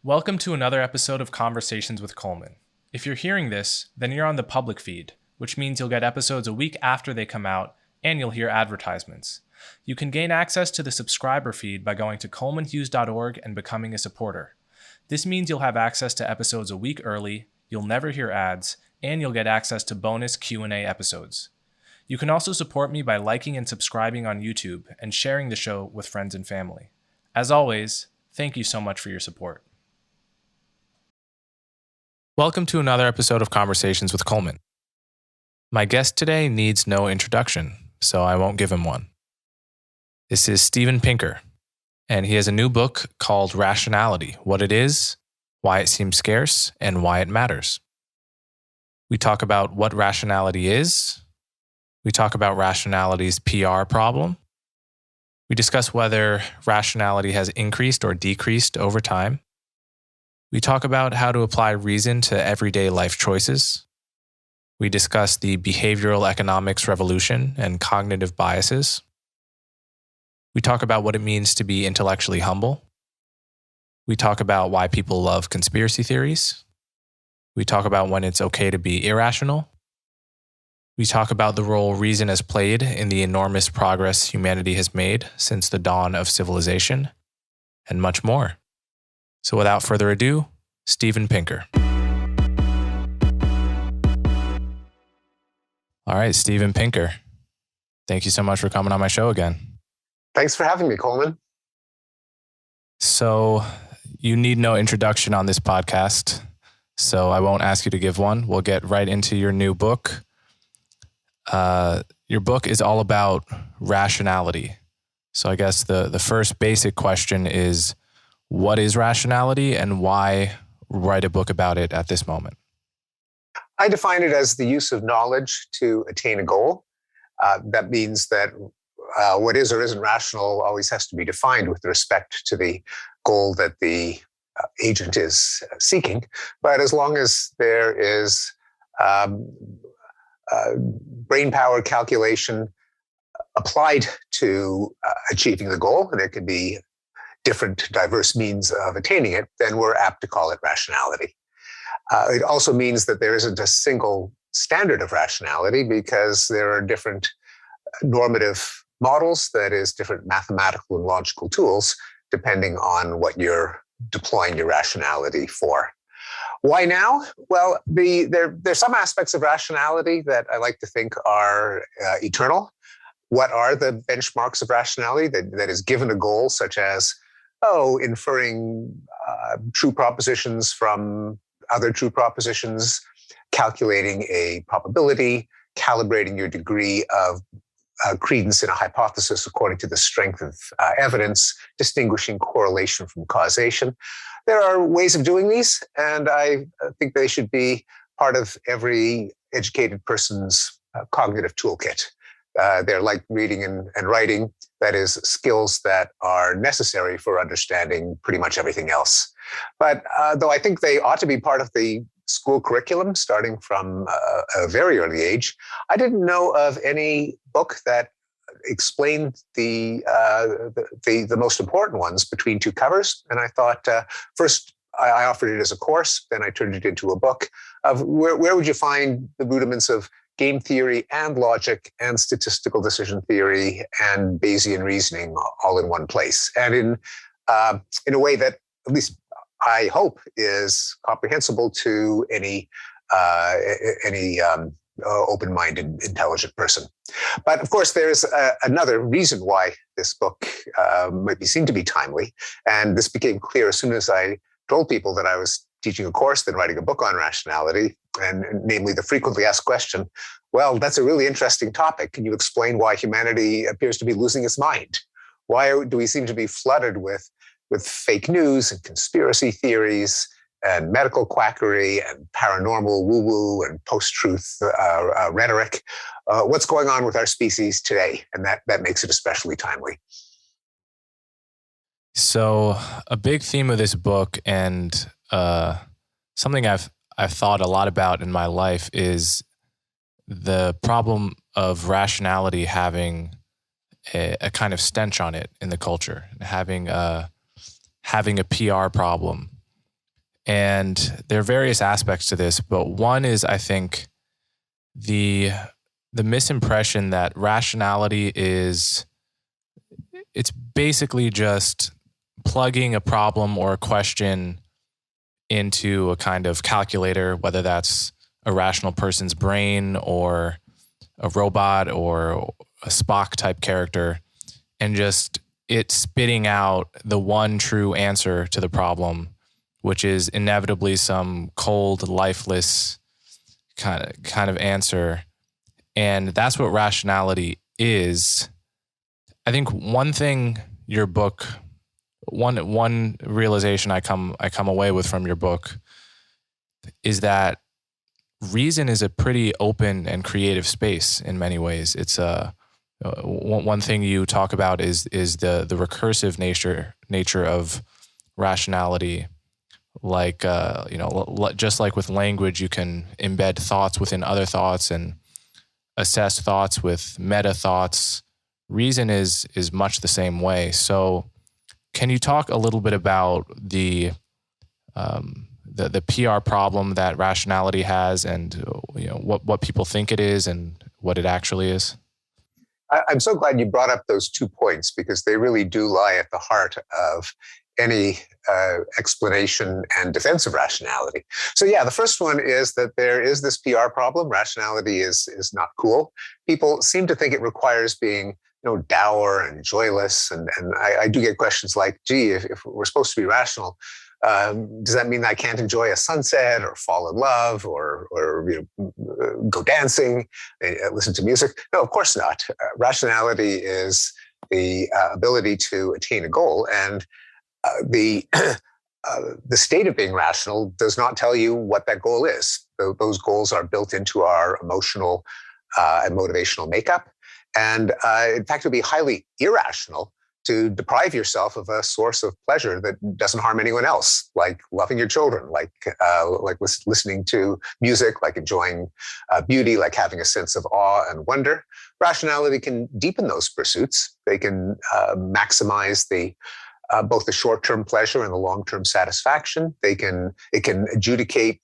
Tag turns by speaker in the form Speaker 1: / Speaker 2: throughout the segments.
Speaker 1: Welcome to another episode of Conversations with Coleman. If you're hearing this, then you're on the public feed, which means you'll get episodes a week after they come out, and you'll hear advertisements. You can gain access to the subscriber feed by going to colemanhughes.org and becoming a supporter. This means you'll have access to episodes a week early, you'll never hear ads, and you'll get access to bonus Q&A episodes. You can also support me by liking and subscribing on YouTube and sharing the show with friends and family. As always, thank you so much for your support. Welcome to another episode of Conversations with Coleman. My guest today needs no introduction, so I won't give him one. This is Steven Pinker, and he has a new book called Rationality: What It Is, Why It Seems Scarce, and Why It Matters. We talk about what rationality is. We talk about rationality's PR problem. We discuss whether rationality has increased or decreased over time. We talk about how to apply reason to everyday life choices. We discuss the behavioral economics revolution and cognitive biases. We talk about what it means to be intellectually humble. We talk about why people love conspiracy theories. We talk about when it's okay to be irrational. We talk about the role reason has played in the enormous progress humanity has made since the dawn of civilization, and much more. So without further ado, Steven Pinker. All right, Steven Pinker. Thank you so much for coming on my show again.
Speaker 2: Thanks for having me, Coleman.
Speaker 1: So you need no introduction on this podcast, so I won't ask you to give one. We'll get right into your new book. Your book is all about rationality. So I guess the first basic question is, what is rationality and why write a book about it at this moment?
Speaker 2: I define it as the use of knowledge to attain a goal. That means that what is or isn't rational always has to be defined with respect to the goal that the agent is seeking. But as long as there is brain power calculation applied to achieving the goal, and it can be different, diverse means of attaining it, then we're apt to call it rationality. It also means that there isn't a single standard of rationality because there are different normative models, that is, different mathematical and logical tools, depending on what you're deploying your rationality for. Why now? Well, there's some aspects of rationality that I like to think are eternal. What are the benchmarks of rationality that is given a goal, such as inferring true propositions from other true propositions, calculating a probability, calibrating your degree of credence in a hypothesis according to the strength of evidence, distinguishing correlation from causation. There are ways of doing these, and I think they should be part of every educated person's cognitive toolkit. They're like reading and writing, that is, skills that are necessary for understanding pretty much everything else. But though I think they ought to be part of the school curriculum starting from a very early age, I didn't know of any book that explained the most important ones between two covers. And I thought, first, I offered it as a course, then I turned it into a book of where would you find the rudiments of game theory and logic and statistical decision theory and Bayesian reasoning all in one place, and in a way that at least I hope is comprehensible to any open-minded, intelligent person. But of course, there's another reason why this book might be seen to be timely, and this became clear as soon as I told people that I was teaching a course, then writing a book on rationality, and namely the frequently asked question, well, that's a really interesting topic. Can you explain why humanity appears to be losing its mind? Why do we seem to be flooded with fake news and conspiracy theories and medical quackery and paranormal woo-woo and post-truth rhetoric? What's going on with our species today? And that makes it especially timely.
Speaker 1: So a big theme of this book, and something I've thought a lot about in my life, is the problem of rationality having a kind of stench on it in the culture, having a PR problem. And there are various aspects to this, but one is, I think, the misimpression that rationality is, it's basically just plugging a problem or a question into a kind of calculator, whether that's a rational person's brain or a robot or a Spock type character, and just it spitting out the one true answer to the problem, which is inevitably some cold, lifeless kind of answer. And that's what rationality is. I think one thing your book, one realization I come away with from your book is that reason is a pretty open and creative space in many ways. It's one thing you talk about is the recursive nature of rationality. Like just like with language, you can embed thoughts within other thoughts and assess thoughts with meta thoughts. Reason is much the same way. So, can you talk a little bit about the PR problem that rationality has, and what people think it is and what it actually is?
Speaker 2: I'm so glad you brought up those 2 points, because they really do lie at the heart of any explanation and defense of rationality. So yeah, the first one is that there is this PR problem. Rationality is not cool. People seem to think it requires being dour and joyless. And I do get questions like, gee, if we're supposed to be rational, does that mean I can't enjoy a sunset or fall in love or go dancing, listen to music? No, of course not. Rationality is the ability to attain a goal, and the state of being rational does not tell you what that goal is. Those goals are built into our emotional and motivational makeup. And in fact, it would be highly irrational to deprive yourself of a source of pleasure that doesn't harm anyone else, like loving your children, like listening to music, like enjoying beauty, like having a sense of awe and wonder. Rationality can deepen those pursuits. They can maximize both the short-term pleasure and the long-term satisfaction. It can adjudicate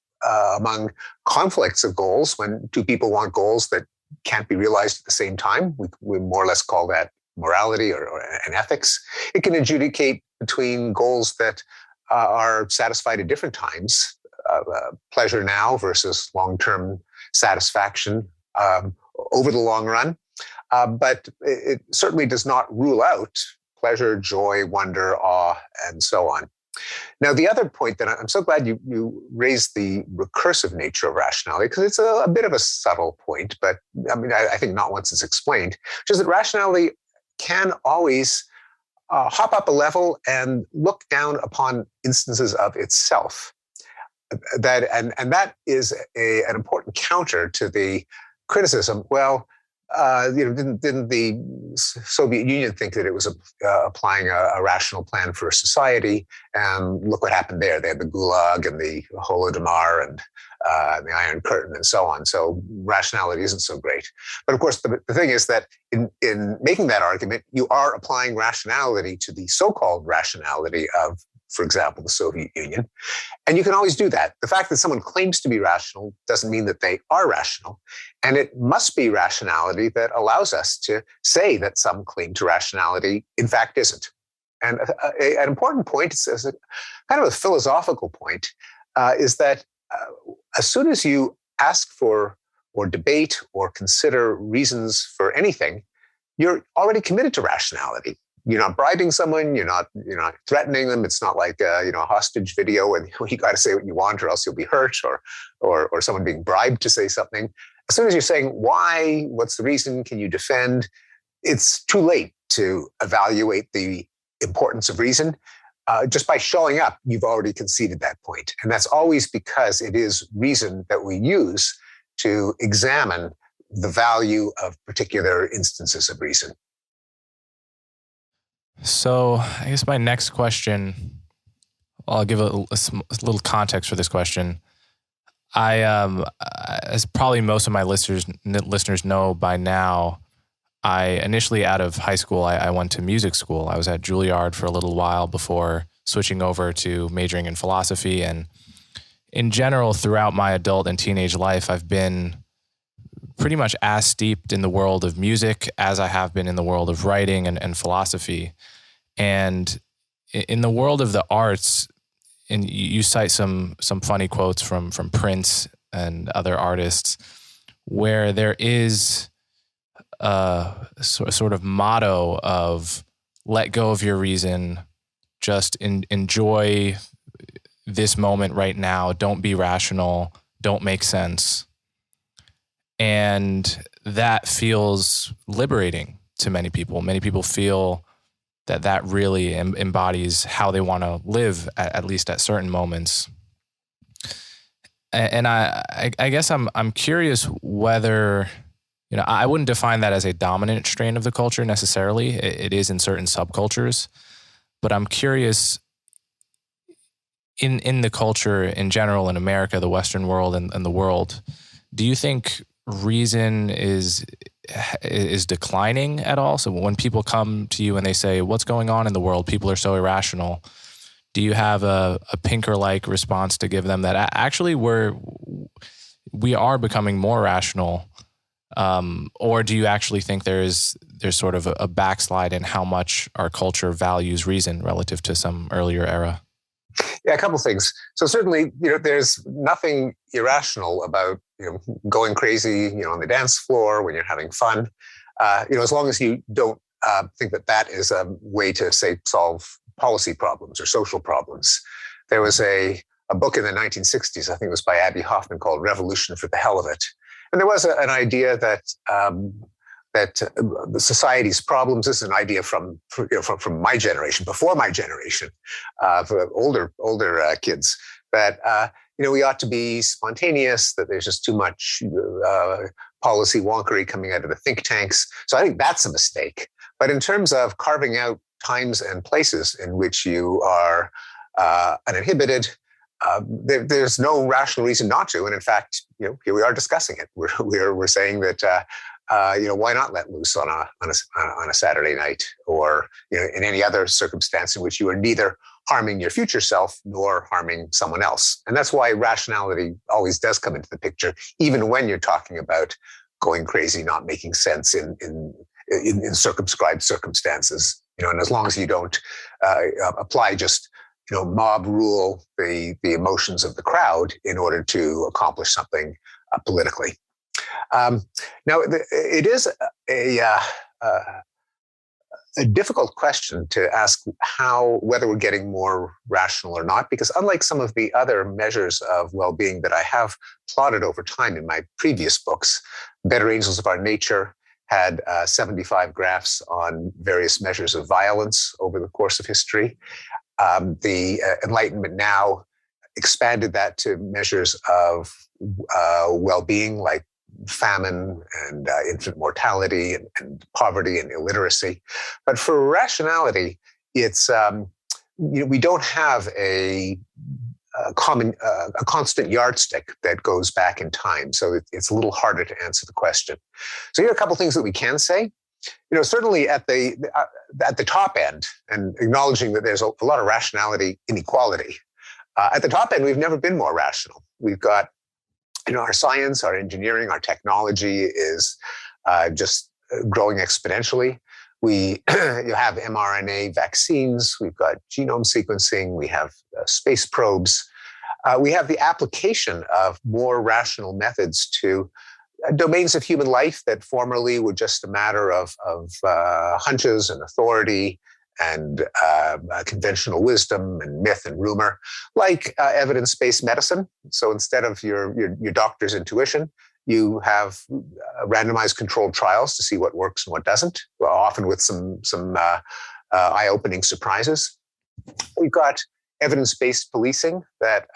Speaker 2: among conflicts of goals when two people want goals that can't be realized at the same time. We more or less call that morality or an ethics. It can adjudicate between goals that are satisfied at different times, pleasure now versus long-term satisfaction over the long run. But it certainly does not rule out pleasure, joy, wonder, awe, and so on. Now, the other point that I'm so glad you raised the recursive nature of rationality, because it's a bit of a subtle point, but I mean, I think not once it's explained, which is that rationality can always hop up a level and look down upon instances of itself. That is an important counter to the criticism. Well, didn't the Soviet Union think that it was applying a rational plan for society? And look what happened there. They had the Gulag and the Holodomor and the Iron Curtain and so on. So rationality isn't so great. But of course, the thing is that in making that argument, you are applying rationality to the so-called rationality of, for example, the Soviet Union. And you can always do that. The fact that someone claims to be rational doesn't mean that they are rational. And it must be rationality that allows us to say that some claim to rationality, in fact, isn't. And an important point, as a kind of a philosophical point, is that as soon as you ask for or debate or consider reasons for anything, you're already committed to rationality. You're not bribing someone. You're not threatening them. It's not like a hostage video and you got to say what you want or else you'll be hurt, or someone being bribed to say something. As soon as you're saying why, what's the reason, can you defend, it's too late to evaluate the importance of reason. Just by showing up, you've already conceded that point. And that's always because it is reason that we use to examine the value of particular instances of reason.
Speaker 1: So I guess my next question, I'll give a little context for this question. As probably most of my listeners know by now, I initially out of high school, I went to music school. I was at Juilliard for a little while before switching over to majoring in philosophy. And in general, throughout my adult and teenage life, I've been pretty much as steeped in the world of music as I have been in the world of writing and philosophy. And in the world of the arts, and you cite some funny quotes from Prince and other artists, where there is a sort of motto of let go of your reason, just enjoy this moment right now, don't be rational, don't make sense. And that feels liberating to many people. Many people feel that really embodies how they want to live, at least at certain moments. And I guess I'm curious whether, I wouldn't define that as a dominant strain of the culture necessarily. It is in certain subcultures, but I'm curious in the culture in general, in America, the Western world and the world, do you think reason is declining at all? So when people come to you and they say, what's going on in the world? People are so irrational. Do you have a Pinker-like response to give them that actually we are becoming more rational? Or do you actually think there's sort of a backslide in how much our culture values reason relative to some earlier era?
Speaker 2: Yeah, a couple things. So certainly, there's nothing irrational about, going crazy, on the dance floor when you're having fun. As long as you don't think that is a way to, say, solve policy problems or social problems. There was a book in the 1960s, I think it was by Abbie Hoffman, called Revolution for the Hell of It. And there was an idea that the society's problems, this is an idea from my generation, before my generation, for older kids, that we ought to be spontaneous, that there's just too much policy wonkery coming out of the think tanks. So I think that's a mistake. But in terms of carving out times and places in which you are uninhibited, there's no rational reason not to. And in fact, here we are discussing it. We're saying that why not let loose on a Saturday night, or in any other circumstance in which you are neither harming your future self nor harming someone else. And that's why rationality always does come into the picture, even when you're talking about going crazy, not making sense in circumscribed circumstances. And as long as you don't apply just mob rule the emotions of the crowd in order to accomplish something politically. Now, it is a difficult question to ask whether we're getting more rational or not, because unlike some of the other measures of well-being that I have plotted over time in my previous books, Better Angels of Our Nature had 75 graphs on various measures of violence over the course of history. The Enlightenment Now expanded that to measures of well-being, like famine and infant mortality and poverty and illiteracy. But for rationality, it's we don't have a constant yardstick that goes back in time. So it's a little harder to answer the question. So here are a couple of things that we can say. Certainly at the top end, and acknowledging that there's a lot of rationality inequality. At the top end, we've never been more rational. We've got, our science, our engineering, our technology is just growing exponentially. You have mRNA vaccines. We've got genome sequencing. We have space probes. We have the application of more rational methods to domains of human life that formerly were just a matter of hunches and authority and conventional wisdom and myth and rumor, like evidence-based medicine. So instead of your doctor's intuition, you have randomized controlled trials to see what works and what doesn't, well, often with some eye-opening surprises. We've got evidence-based policing that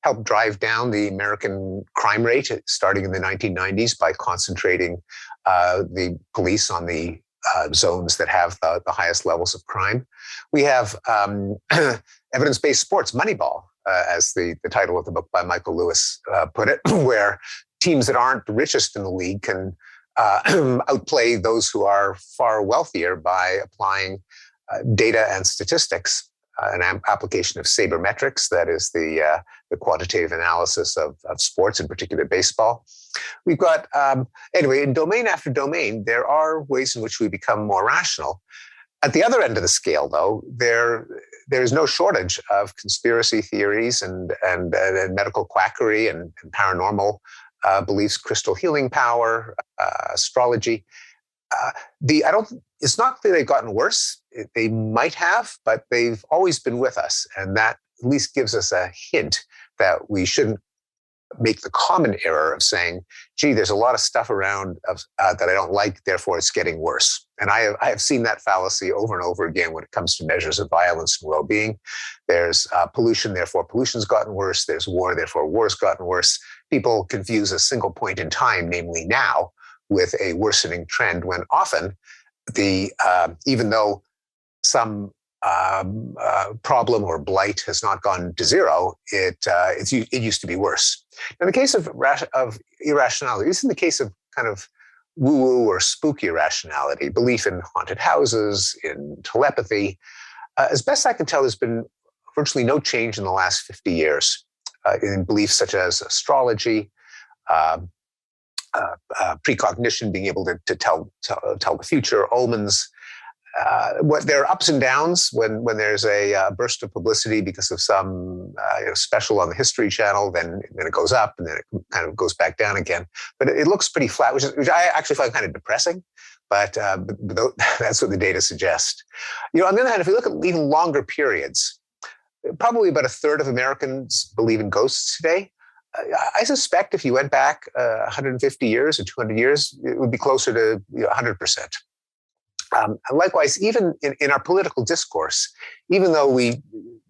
Speaker 2: helped drive down the American crime rate starting in the 1990s by concentrating the police on the zones that have the highest levels of crime. We have evidence-based sports, Moneyball, as the title of the book by Michael Lewis put it, where teams that aren't the richest in the league can outplay those who are far wealthier by applying data and statistics an application of sabermetrics, that is the quantitative analysis of sports, in particular baseball. We've got, anyway, in domain after domain, there are ways in which we become more rational. At the other end of the scale, though, there is no shortage of conspiracy theories and medical quackery and paranormal beliefs, crystal healing power, astrology. It's not that they've gotten worse. They might have, but they've always been with us. And that at least gives us a hint that we shouldn't make the common error of saying, gee, there's a lot of stuff around that I don't like, therefore it's getting worse. And I have seen that fallacy over and over again when it comes to measures of violence and well-being. There's pollution, therefore pollution's gotten worse. There's war, therefore war's gotten worse. People confuse a single point in time, namely now, with a worsening trend, when often even though some problem or blight has not gone to zero, it used to be worse. In the case of irrationality, this is in the case of kind of woo-woo or spooky irrationality, belief in haunted houses, in telepathy. As best I can tell, there's been virtually no change in the last 50 years in beliefs such as astrology, precognition, being able to tell the future, omens. There are ups and downs when there's a burst of publicity because of some special on the History Channel, then it goes up and then it kind of goes back down again. But it looks pretty flat, which I actually find kind of depressing. But that's what the data suggest. On the other hand, if we look at even longer periods, probably about a third of Americans believe in ghosts today. I suspect if you went back 150 years or 200 years, it would be closer to 100%. Likewise, even in our political discourse, even though we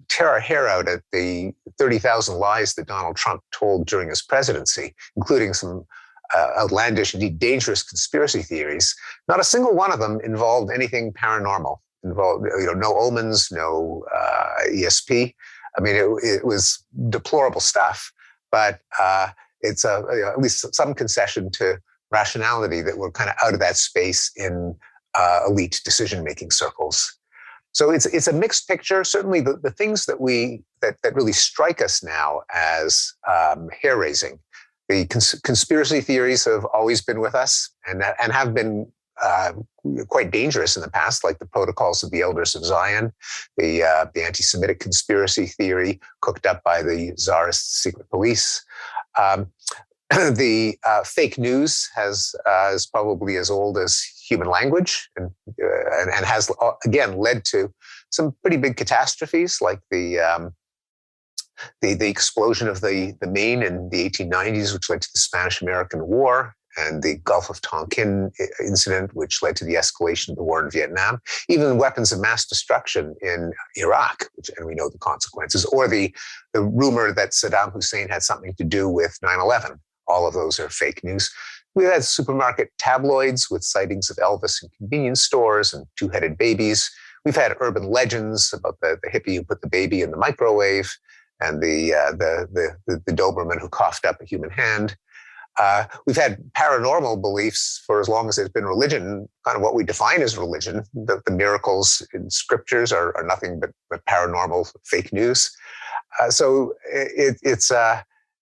Speaker 2: tear our hair out at the 30,000 lies that Donald Trump told during his presidency, including some outlandish, indeed dangerous conspiracy theories, not a single one of them involved anything paranormal. Involved, no omens, no ESP. I mean, it was deplorable stuff, but it's at least some concession to rationality that we're kind of out of that space in elite decision-making circles. So it's a mixed picture. Certainly, the things that really strike us now as hair-raising. The conspiracy theories have always been with us and have been quite dangerous in the past, like the protocols of the Elders of Zion, the anti-Semitic conspiracy theory cooked up by the Tsarist secret police. The fake news is probably as old as human language, and has again led to some pretty big catastrophes, like the explosion of the Maine in the 1890s, which led to the Spanish-American War, and the Gulf of Tonkin incident, which led to the escalation of the war in Vietnam. Even weapons of mass destruction in Iraq, and we know the consequences, or the rumor that Saddam Hussein had something to do with 9/11. All of those are fake news. We've had supermarket tabloids with sightings of Elvis in convenience stores and two-headed babies. We've had urban legends about the hippie who put the baby in the microwave and the Doberman who coughed up a human hand. We've had paranormal beliefs for as long as there's been religion, kind of what we define as religion. The miracles in scriptures are nothing but paranormal fake news. So it's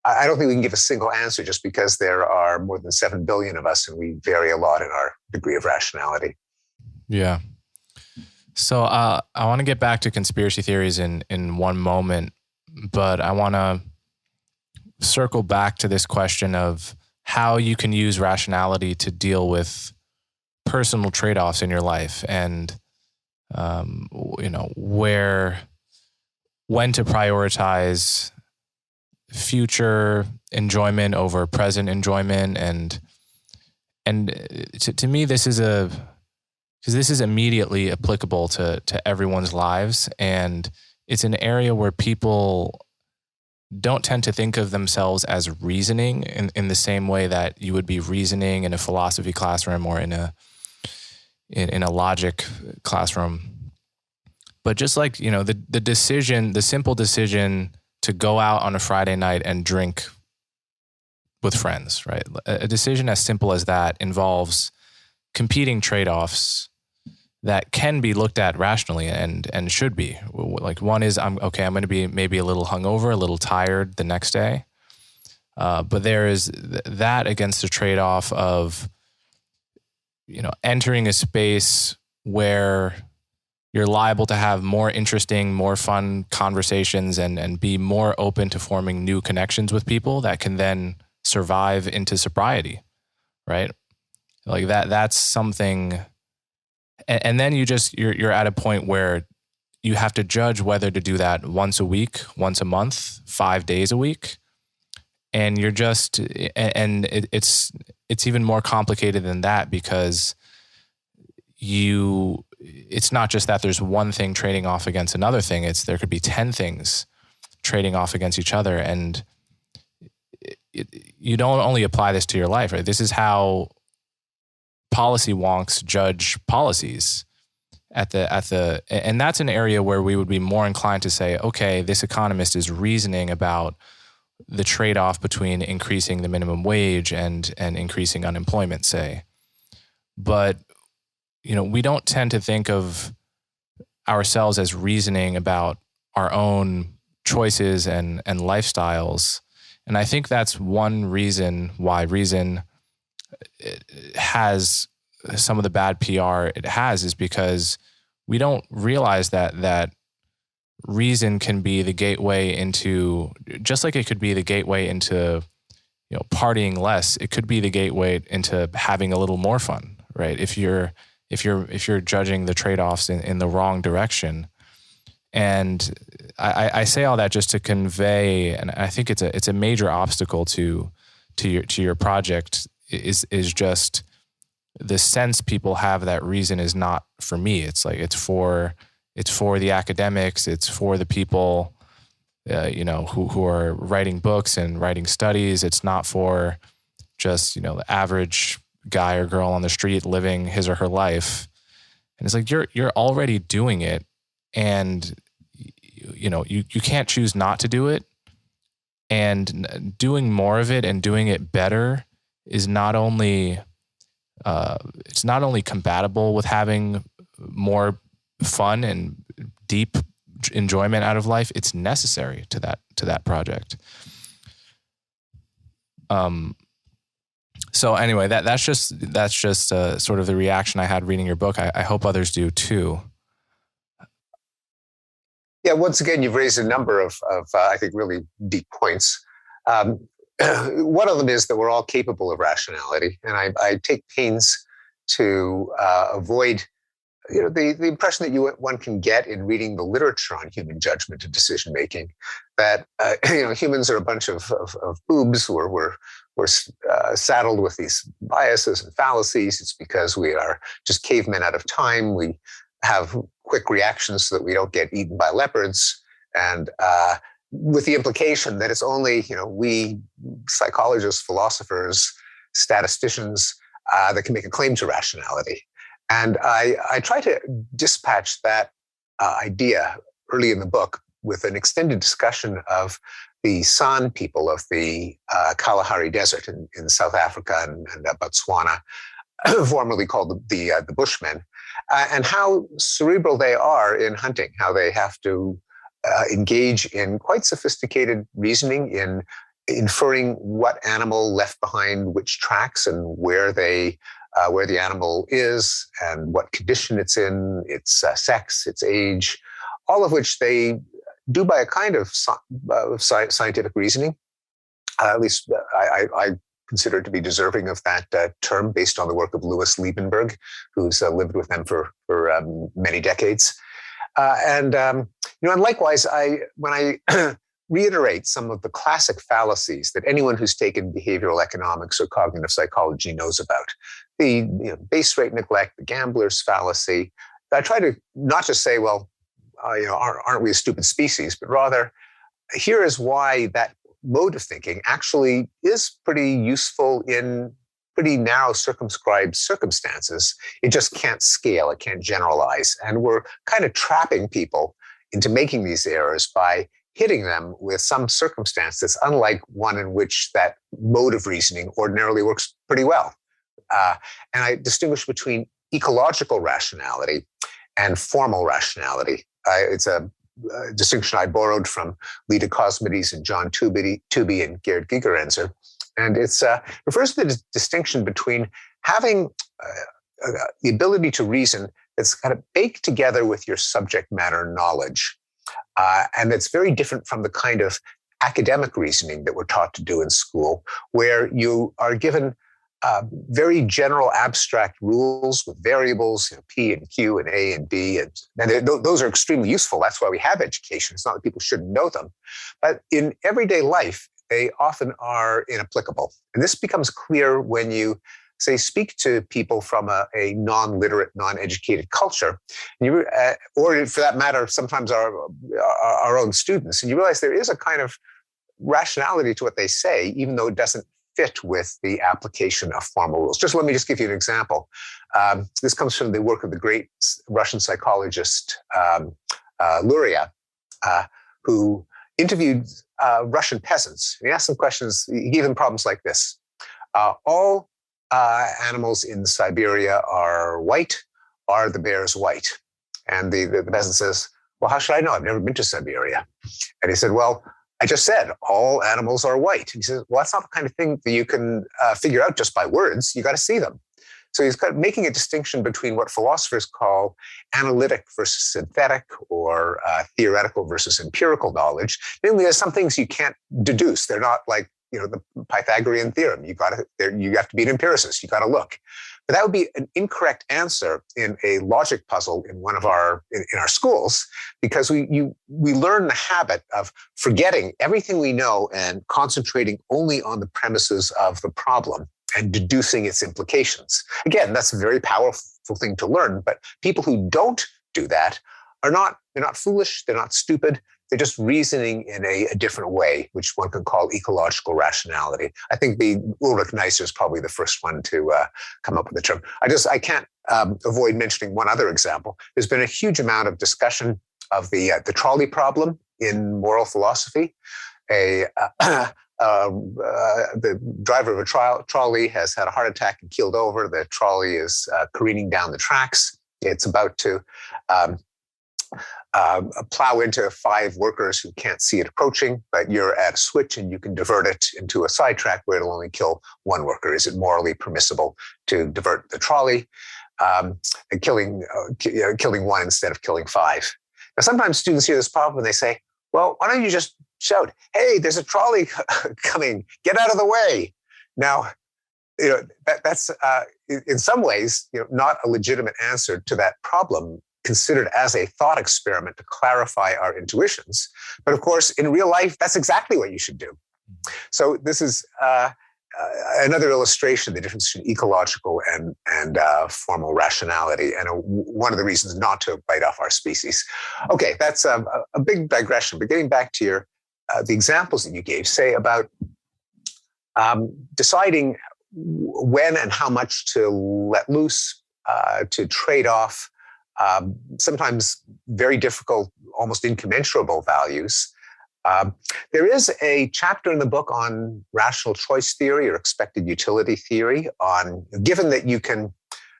Speaker 2: I don't think we can give a single answer just because there are more than 7 billion of us and we vary a lot in our degree of rationality.
Speaker 1: Yeah. So I want to get back to conspiracy theories in one moment, but I want to circle back to this question of how you can use rationality to deal with personal trade-offs in your life and, when to prioritize future enjoyment over present enjoyment. And to me, this is immediately applicable to everyone's lives. And it's an area where people don't tend to think of themselves as reasoning in the same way that you would be reasoning in a philosophy classroom or in a logic classroom. But just like, the simple decision to go out on a Friday night and drink with friends, right? A decision as simple as that involves competing trade-offs that can be looked at rationally and should be. Like one is, I'm going to be maybe a little hungover, a little tired the next day. But there is that against the trade-off of, entering a space where you're liable to have more interesting, more fun conversations and be more open to forming new connections with people that can then survive into sobriety, right? Like that's something. And then you're at a point where you have to judge whether to do that once a week, once a month, 5 days a week. And it's even more complicated than that, because it's not just that there's one thing trading off against another thing. There could be 10 things trading off against each other. And you don't only apply this to your life, right? This is how policy wonks judge policies and that's an area where we would be more inclined to say, okay, this economist is reasoning about the trade-off between increasing the minimum wage and increasing unemployment, say. But, we don't tend to think of ourselves as reasoning about our own choices and lifestyles. And I think that's one reason why reason has some of the bad PR it has, is because we don't realize that reason can be the gateway into, just like it could be the gateway into, partying less, it could be the gateway into having a little more fun, right? If you're judging the trade-offs in the wrong direction. And I say all that just to convey, and I think it's a major obstacle to your project, is just the sense people have that reason is not for me. It's like it's for the academics, it's for the people who are writing books and writing studies. It's not for just the average guy or girl on the street living his or her life. And it's like you're already doing it, and you can't choose not to do it. And doing more of it and doing it better is not only compatible with having more fun and deep enjoyment out of life, it's necessary to that project. So anyway, that's just sort of the reaction I had reading your book. I hope others do too.
Speaker 2: Yeah, once again, you've raised a number of I think, really deep points. One of them is that we're all capable of rationality, and I take pains to avoid the impression that one can get in reading the literature on human judgment and decision making, that humans are a bunch of boobs. We're saddled with these biases and fallacies. It's because we are just cavemen out of time. We have quick reactions so that we don't get eaten by leopards, and with the implication that it's only we psychologists, philosophers, statisticians that can make a claim to rationality. And I try to dispatch that idea early in the book with an extended discussion of the San people of the Kalahari Desert in South Africa and Botswana, formerly called the Bushmen, and how cerebral they are in hunting, how they have to engage in quite sophisticated reasoning in inferring what animal left behind which tracks and where the animal is and what condition it's in, its sex, its age, all of which they do by a kind of scientific reasoning. At least I consider it to be deserving of that term based on the work of Louis Liebenberg, who's lived with them for many decades. And likewise, when I reiterate some of the classic fallacies that anyone who's taken behavioral economics or cognitive psychology knows about, the base rate neglect, the gambler's fallacy, I try to not just say, well, aren't we a stupid species, but rather, here is why that mode of thinking actually is pretty useful in pretty narrow, circumscribed circumstances. It just can't scale, it can't generalize. And we're kind of trapping people into making these errors by hitting them with some circumstance that's unlike one in which that mode of reasoning ordinarily works pretty well. And I distinguish between ecological rationality and formal rationality. It's a distinction I borrowed from Leda Cosmides and John Tooby and Gerd Gigerenzer. And it refers to the distinction between having the ability to reason that's kind of baked together with your subject matter knowledge. And it's very different from the kind of academic reasoning that we're taught to do in school, where you are given very general abstract rules with variables, P and Q and A and B. And those are extremely useful. That's why we have education. It's not that people shouldn't know them. But in everyday life, they often are inapplicable. And this becomes clear when you, say, speak to people from a non-literate, non-educated culture, and or for that matter, sometimes our own students, and you realize there is a kind of rationality to what they say, even though it doesn't fit with the application of formal rules. Let me give you an example. This comes from the work of the great Russian psychologist Luria, who interviewed Russian peasants. He asked them questions. He gave them problems like this: all animals in Siberia are white. Are the bears white? And the peasant says, well, how should I know? I've never been to Siberia. And he said, well, I just said all animals are white. He says, well, that's not the kind of thing that you can figure out just by words. You got to see them. So he's kind of making a distinction between what philosophers call analytic versus synthetic, or theoretical versus empirical knowledge. Namely, there's some things you can't deduce. They're not like, the Pythagorean theorem. You have to be an empiricist. You got to look. But that would be an incorrect answer in a logic puzzle in in our schools, because we learn the habit of forgetting everything we know and concentrating only on the premises of the problem and deducing its implications. Again, that's a very powerful thing to learn, but people who don't do that they're not foolish, they're not stupid. They're just reasoning in a different way, which one can call ecological rationality. I think Ulrich Neisser is probably the first one to come up with the term. I can't avoid mentioning one other example. There's been a huge amount of discussion of the trolley problem in moral philosophy. The driver of a trolley has had a heart attack and keeled over. The trolley is careening down the tracks. It's about to plow into 5 workers who can't see it approaching, but you're at a switch and you can divert it into a sidetrack where it'll only kill 1 worker. Is it morally permissible to divert the trolley, and killing 1 instead of killing 5? Now, sometimes students hear this problem and they say, well, why don't you just shout, hey, there's a trolley coming, get out of the way. Now, that's in some ways, not a legitimate answer to that problem, considered as a thought experiment to clarify our intuitions. But of course, in real life, that's exactly what you should do. So this is another illustration of the difference between ecological and formal rationality, and one of the reasons not to bite off our species. Okay, that's a big digression, but getting back to the examples that you gave, say about deciding when and how much to let loose, to trade off, sometimes very difficult, almost incommensurable values. There is a chapter in the book on rational choice theory or expected utility theory given that you can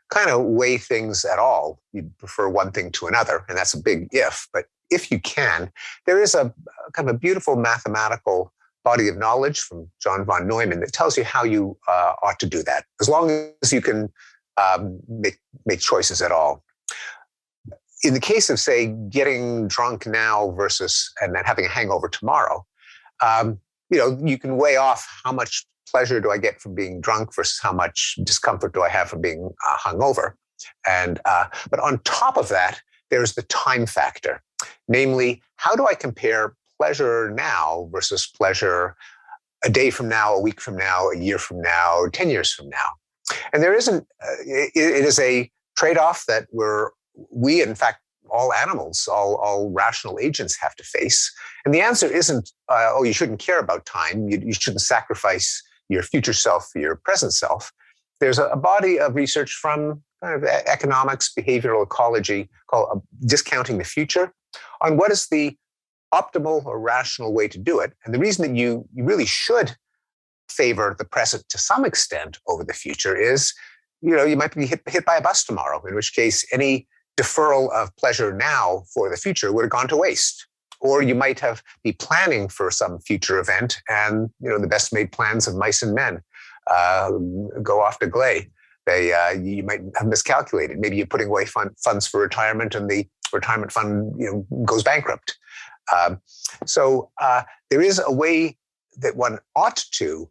Speaker 2: kind of weigh things at all, you'd prefer one thing to another, and that's a big if, but if you can, there is a kind of a beautiful mathematical body of knowledge from John von Neumann that tells you how you ought to do that, as long as you can make choices at all. In the case of, say, getting drunk now versus and then having a hangover tomorrow, you can weigh off how much pleasure do I get from being drunk versus how much discomfort do I have from being hungover. But on top of that, there's the time factor. Namely, how do I compare pleasure now versus pleasure a day from now, a week from now, a year from now, or 10 years from now? And there isn't, it is a trade-off that we, in fact, all animals, all rational agents have to face. And the answer isn't, you shouldn't care about time. You shouldn't sacrifice your future self for your present self. There's a body of research from kind of economics, behavioral ecology, called Discounting the Future, on what is the optimal or rational way to do it. And the reason that you really should favor the present to some extent over the future is, you might be hit by a bus tomorrow, in which case any deferral of pleasure now for the future would have gone to waste. Or you might be planning for some future event, and the best made plans of mice and men go off to glay. You might have miscalculated. Maybe you're putting away funds for retirement, and the retirement fund goes bankrupt. So there is a way that one ought to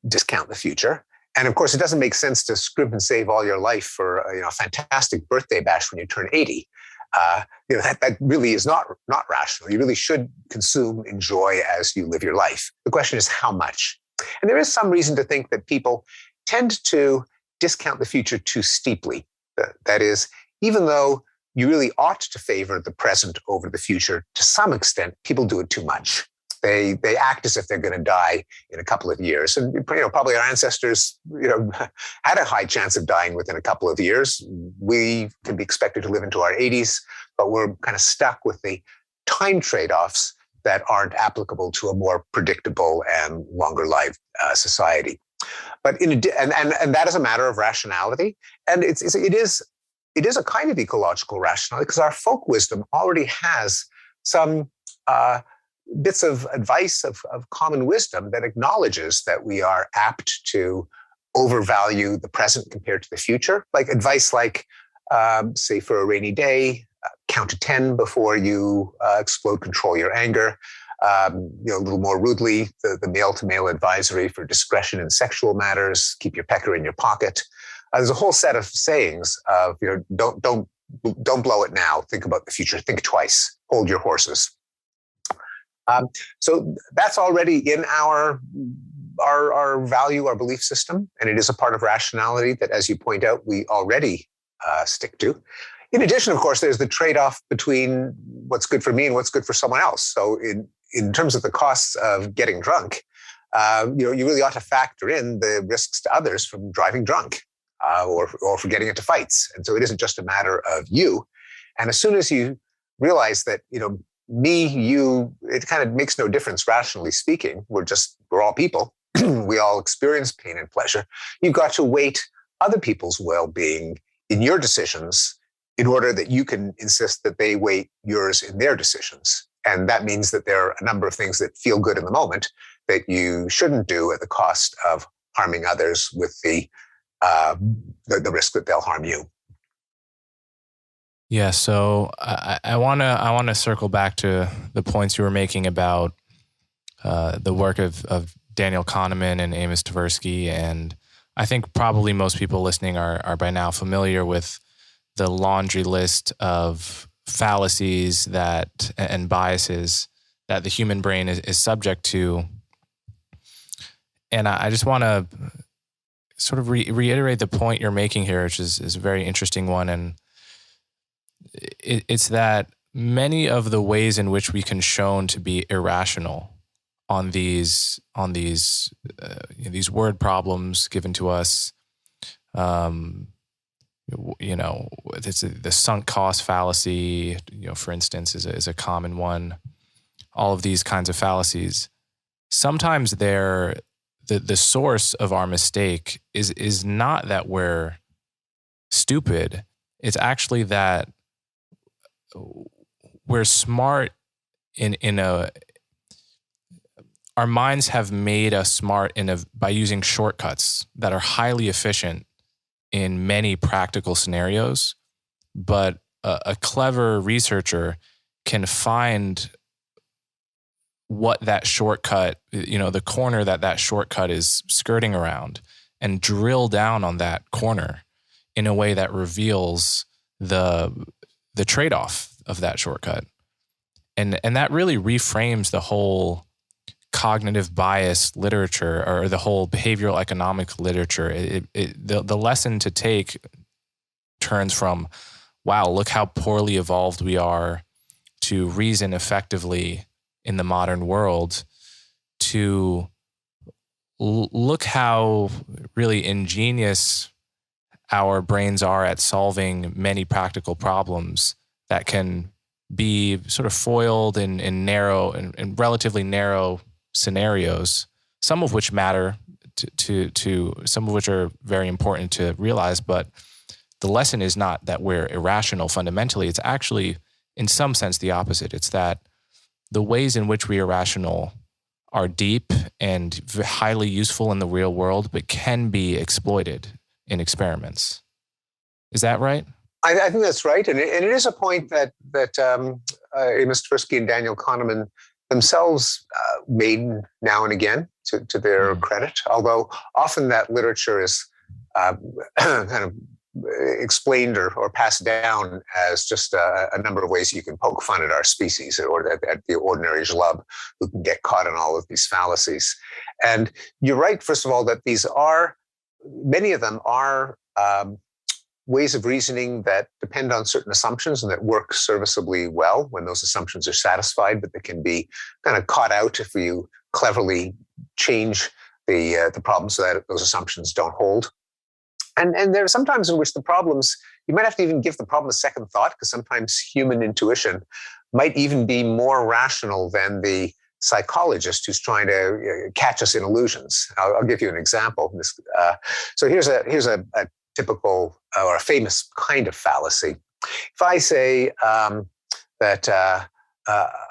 Speaker 2: discount the future. And of course, it doesn't make sense to scrimp and save all your life for a fantastic birthday bash when you turn 80. That really is not rational. You really should consume, enjoy as you live your life. The question is how much. And there is some reason to think that people tend to discount the future too steeply. That is, even though you really ought to favor the present over the future, to some extent, people do it too much. They act as if they're going to die in a couple of years. And probably our ancestors had a high chance of dying within a couple of years. We can be expected to live into our 80s, but we're kind of stuck with the time trade-offs that aren't applicable to a more predictable and longer life society. But and that is a matter of rationality, and it is a kind of ecological rationality, because our folk wisdom already has some bits of advice of common wisdom that acknowledges that we are apt to overvalue the present compared to the future. Like advice like, say for a rainy day, count to 10 before you explode, control your anger. A little more rudely, the male-to-male advisory for discretion in sexual matters, keep your pecker in your pocket. There's a whole set of sayings of, don't blow it now, think about the future, think twice, hold your horses. So that's already in our value, our belief system, and it is a part of rationality that, as you point out, we already stick to. In addition, of course, there's the trade-off between what's good for me and what's good for someone else. So in terms of the costs of getting drunk, you really ought to factor in the risks to others from driving drunk or for getting into fights. And so it isn't just a matter of you. And as soon as you realize that, me, you, it kind of makes no difference, rationally speaking. We're all people. We all experience pain and pleasure. You've got to weight other people's well-being in your decisions in order that you can insist that they weight yours in their decisions. And that means that there are a number of things that feel good in the moment that you shouldn't do at the cost of harming others with the risk that they'll harm you.
Speaker 1: Yeah, so I wanna circle back to the points you were making about the work of Daniel Kahneman and Amos Tversky, and I think probably most people listening are by now familiar with the laundry list of fallacies and biases that the human brain is subject to. And I just want to sort of reiterate the point you're making here, which is a very interesting one, and it's that many of the ways in which we can shown to be irrational on these word problems given to us, it's the sunk cost fallacy, for instance, is a common one. All of these kinds of fallacies, sometimes the source of our mistake is not that we're stupid. It's actually that we're smart our minds have made us smart by using shortcuts that are highly efficient in many practical scenarios. But a clever researcher can find what that shortcut, the corner that shortcut is skirting around, and drill down on that corner in a way that reveals the trade-off of that shortcut. And that really reframes the whole cognitive bias literature, or the whole behavioral economic literature. The lesson to take turns from, wow, look how poorly evolved we are to reason effectively in the modern world, to look how really ingenious our brains are at solving many practical problems that can be sort of foiled in relatively narrow scenarios, some of which matter to some of which are very important to realize. But the lesson is not that we're irrational fundamentally. It's actually, in some sense, the opposite. It's that the ways in which we are rational are deep and highly useful in the real world, but can be exploited in experiments. Is that right?
Speaker 2: I think that's right, and it is a point that Amos Tversky and Daniel Kahneman themselves made now and again to their credit. Although often that literature is kind of explained or passed down as just a number of ways you can poke fun at our species, or at the ordinary schlub who can get caught in all of these fallacies. And you're right, first of all, that many of them are ways of reasoning that depend on certain assumptions and that work serviceably well when those assumptions are satisfied, but that can be kind of caught out if you cleverly change the problem so that those assumptions don't hold. And there are some times in which the problems, you might have to even give the problem a second thought, because sometimes human intuition might even be more rational than the psychologist who's trying to catch us in illusions. I'll give you an example. So here's a typical or a famous kind of fallacy. If I say that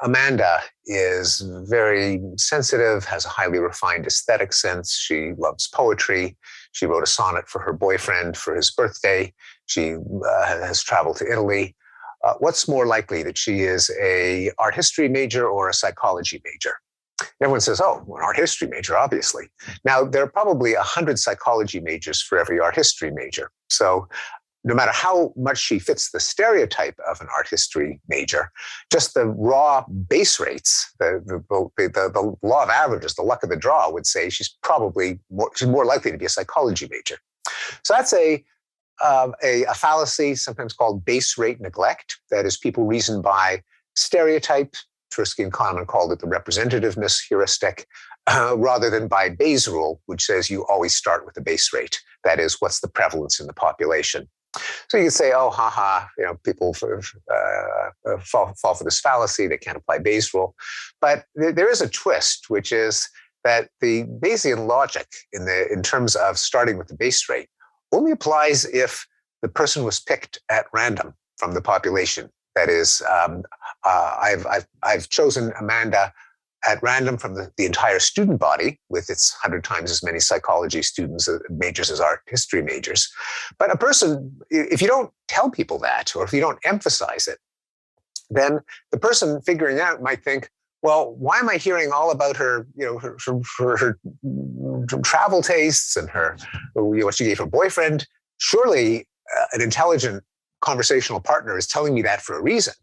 Speaker 2: Amanda is very sensitive, has a highly refined aesthetic sense, she loves poetry, she wrote a sonnet for her boyfriend for his birthday, she has traveled to Italy, what's more likely, that she is an art history major or a psychology major? Everyone says, oh, an art history major, obviously. Now, there are probably 100 psychology majors for every art history major. So no matter how much she fits the stereotype of an art history major, just the raw base rates, the law of averages, the luck of the draw would say she's more likely to be a psychology major. So that's a fallacy, sometimes called base rate neglect. That is, people reason by stereotype. Tversky and Coleman called it the representativeness heuristic, rather than by Bayes' rule, which says you always start with the base rate. That is, what's the prevalence in the population? So you can say, oh, people fall for this fallacy. They can't apply Bayes' rule. But there is a twist, which is that the Bayesian logic in terms of starting with the base rate only applies if the person was picked at random from the population. That is, I've chosen Amanda at random from the entire student body, with its 100 times as many psychology students majors as art history majors. But a person, if you don't tell people that, or if you don't emphasize it, then the person figuring out might think, well, why am I hearing all about her, her travel tastes and what she gave her boyfriend? Surely an intelligent conversational partner is telling me that for a reason.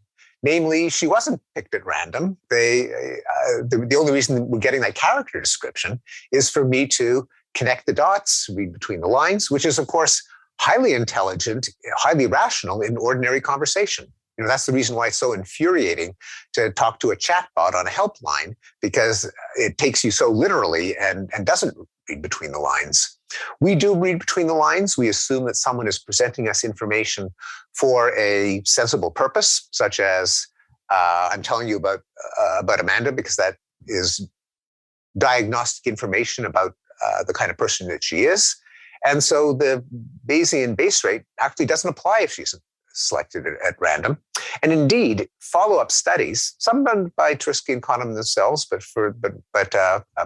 Speaker 2: Namely, she wasn't picked at random. The only reason we're getting that character description is for me to connect the dots, read between the lines, which is, of course, highly intelligent, highly rational in ordinary conversation. That's the reason why it's so infuriating to talk to a chatbot on a helpline, because it takes you so literally and doesn't read between the lines. We do read between the lines. We assume that someone is presenting us information for a sensible purpose, such as I'm telling you about Amanda because that is diagnostic information about the kind of person that she is. And so the Bayesian base rate actually doesn't apply if she's selected at random. And indeed, follow-up studies, some done by Tversky and Coleman themselves, but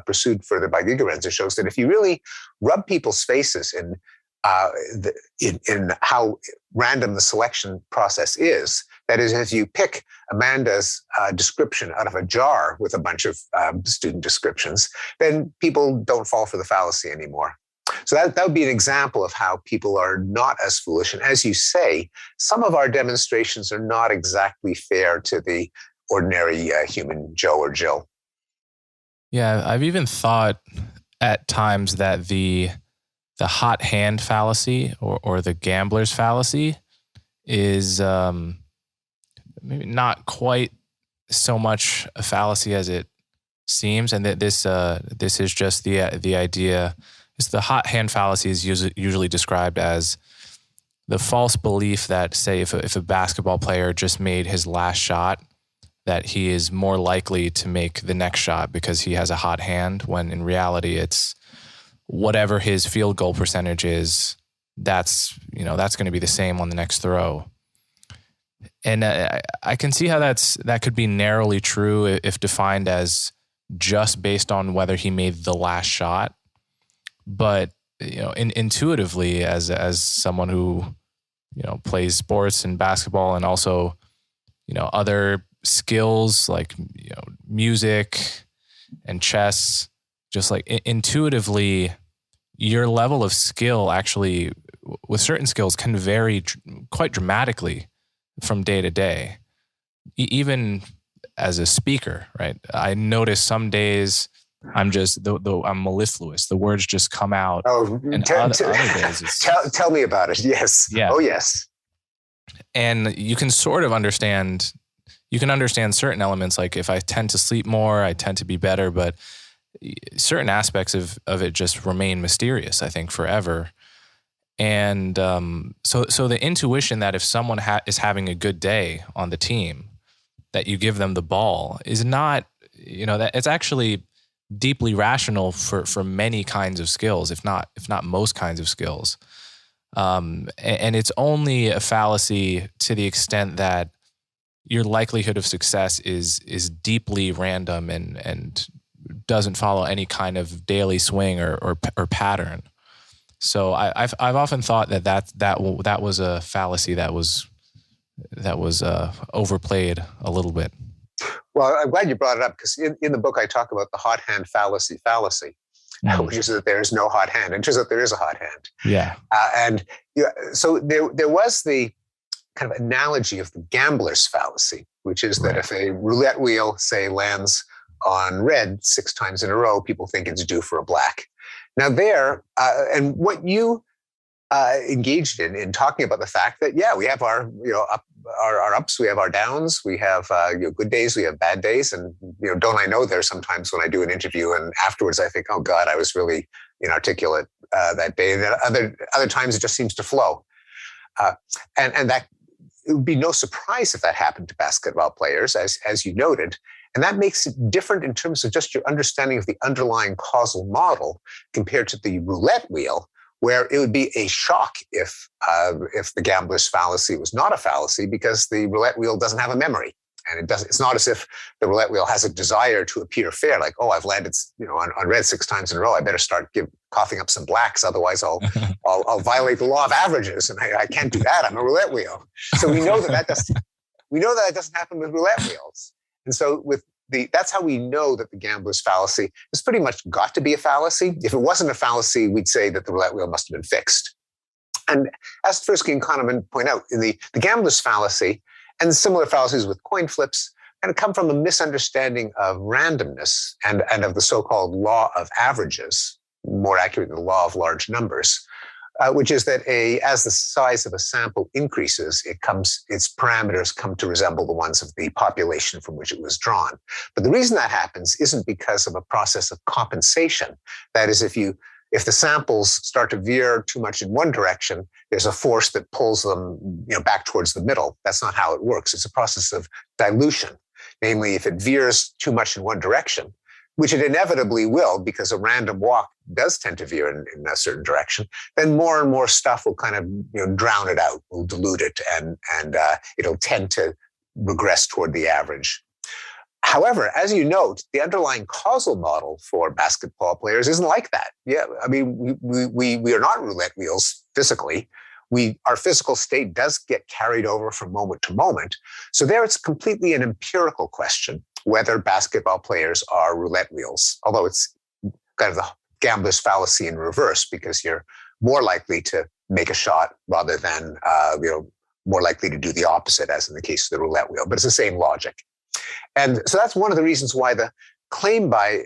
Speaker 2: pursued further by Gigerenzer, shows that if you really rub people's faces in how random the selection process is, that is, if you pick Amanda's description out of a jar with a bunch of student descriptions, then people don't fall for the fallacy anymore. So that would be an example of how people are not as foolish. And as you say, some of our demonstrations are not exactly fair to the ordinary human Joe or Jill.
Speaker 1: Yeah, I've even thought at times that the hot hand fallacy or the gambler's fallacy is maybe not quite so much a fallacy as it seems, and that this is just the idea. The hot hand fallacy is usually described as the false belief that, say, if a basketball player just made his last shot, that he is more likely to make the next shot because he has a hot hand, when in reality it's, whatever his field goal percentage is, that's going to be the same on the next throw. And I can see how that could be narrowly true if defined as just based on whether he made the last shot. But intuitively, as someone who plays sports and basketball and also other skills like music and chess, just like intuitively, your level of skill actually with certain skills can vary quite dramatically from day to day. Even as a speaker, right? I notice some days I'm just I'm mellifluous. The words just come out.
Speaker 2: Oh,
Speaker 1: and other days
Speaker 2: tell me about it. Yes.
Speaker 1: Yeah.
Speaker 2: Oh, yes.
Speaker 1: And you can sort of understand. You can understand certain elements, like if I tend to sleep more, I tend to be better. But certain aspects of it just remain mysterious, I think, forever. And so the intuition that if someone is having a good day on the team, that you give them the ball is not, that it's actually deeply rational for many kinds of skills, if not most kinds of skills. And it's only a fallacy to the extent that your likelihood of success is deeply random and doesn't follow any kind of daily swing or pattern. So I've often thought that was a fallacy that was overplayed a little bit.
Speaker 2: Well, I'm glad you brought it up because in the book I talk about the hot hand fallacy, which is that there is no hot hand. It turns out there is a hot hand.
Speaker 1: Yeah.
Speaker 2: So there was the kind of analogy of the gambler's fallacy, which is that if a roulette wheel, say, lands on red 6 times in a row, people think it's due for a black. Now and what you engaged in talking about the fact that, we have our ups, we have our downs, we have good days, we have bad days. And, don't I know there's sometimes when I do an interview and afterwards I think, oh God, I was really inarticulate that day. And then other times it just seems to flow. And that it would be no surprise if that happened to basketball players, as you noted. And that makes it different in terms of just your understanding of the underlying causal model compared to the roulette wheel, where it would be a shock if the gambler's fallacy was not a fallacy, because the roulette wheel doesn't have a memory. And it's not as if the roulette wheel has a desire to appear fair, like, oh, I've landed on red 6 times in a row. I better start coughing up some blacks, otherwise I'll violate the law of averages, and I can't do that. I'm a roulette wheel. So we know that doesn't happen with roulette wheels. And so that's how we know that the gambler's fallacy has pretty much got to be a fallacy. If it wasn't a fallacy, we'd say that the roulette wheel must have been fixed. And as Tversky and Kahneman point out, in the gambler's fallacy and similar fallacies with coin flips kind of come from a misunderstanding of randomness and of the so-called law of averages, more accurately, the law of large numbers, which is that as the size of a sample increases, its parameters come to resemble the ones of the population from which it was drawn. But the reason that happens isn't because of a process of compensation. That is, if the samples start to veer too much in one direction, there's a force that pulls them back towards the middle. That's not how it works. It's a process of dilution. Namely, if it veers too much in one direction, which it inevitably will, because a random walk does tend to veer in a certain direction, then more and more stuff will kind of drown it out, will dilute it, and it'll tend to regress toward the average. However, as you note, the underlying causal model for basketball players isn't like that. Yeah, I mean, we are not roulette wheels physically. Our physical state does get carried over from moment to moment. So there it's completely an empirical question whether basketball players are roulette wheels, although it's kind of the gambler's fallacy in reverse, because you're more likely to make a shot rather than more likely to do the opposite, as in the case of the roulette wheel. But it's the same logic. And so that's one of the reasons why the claim by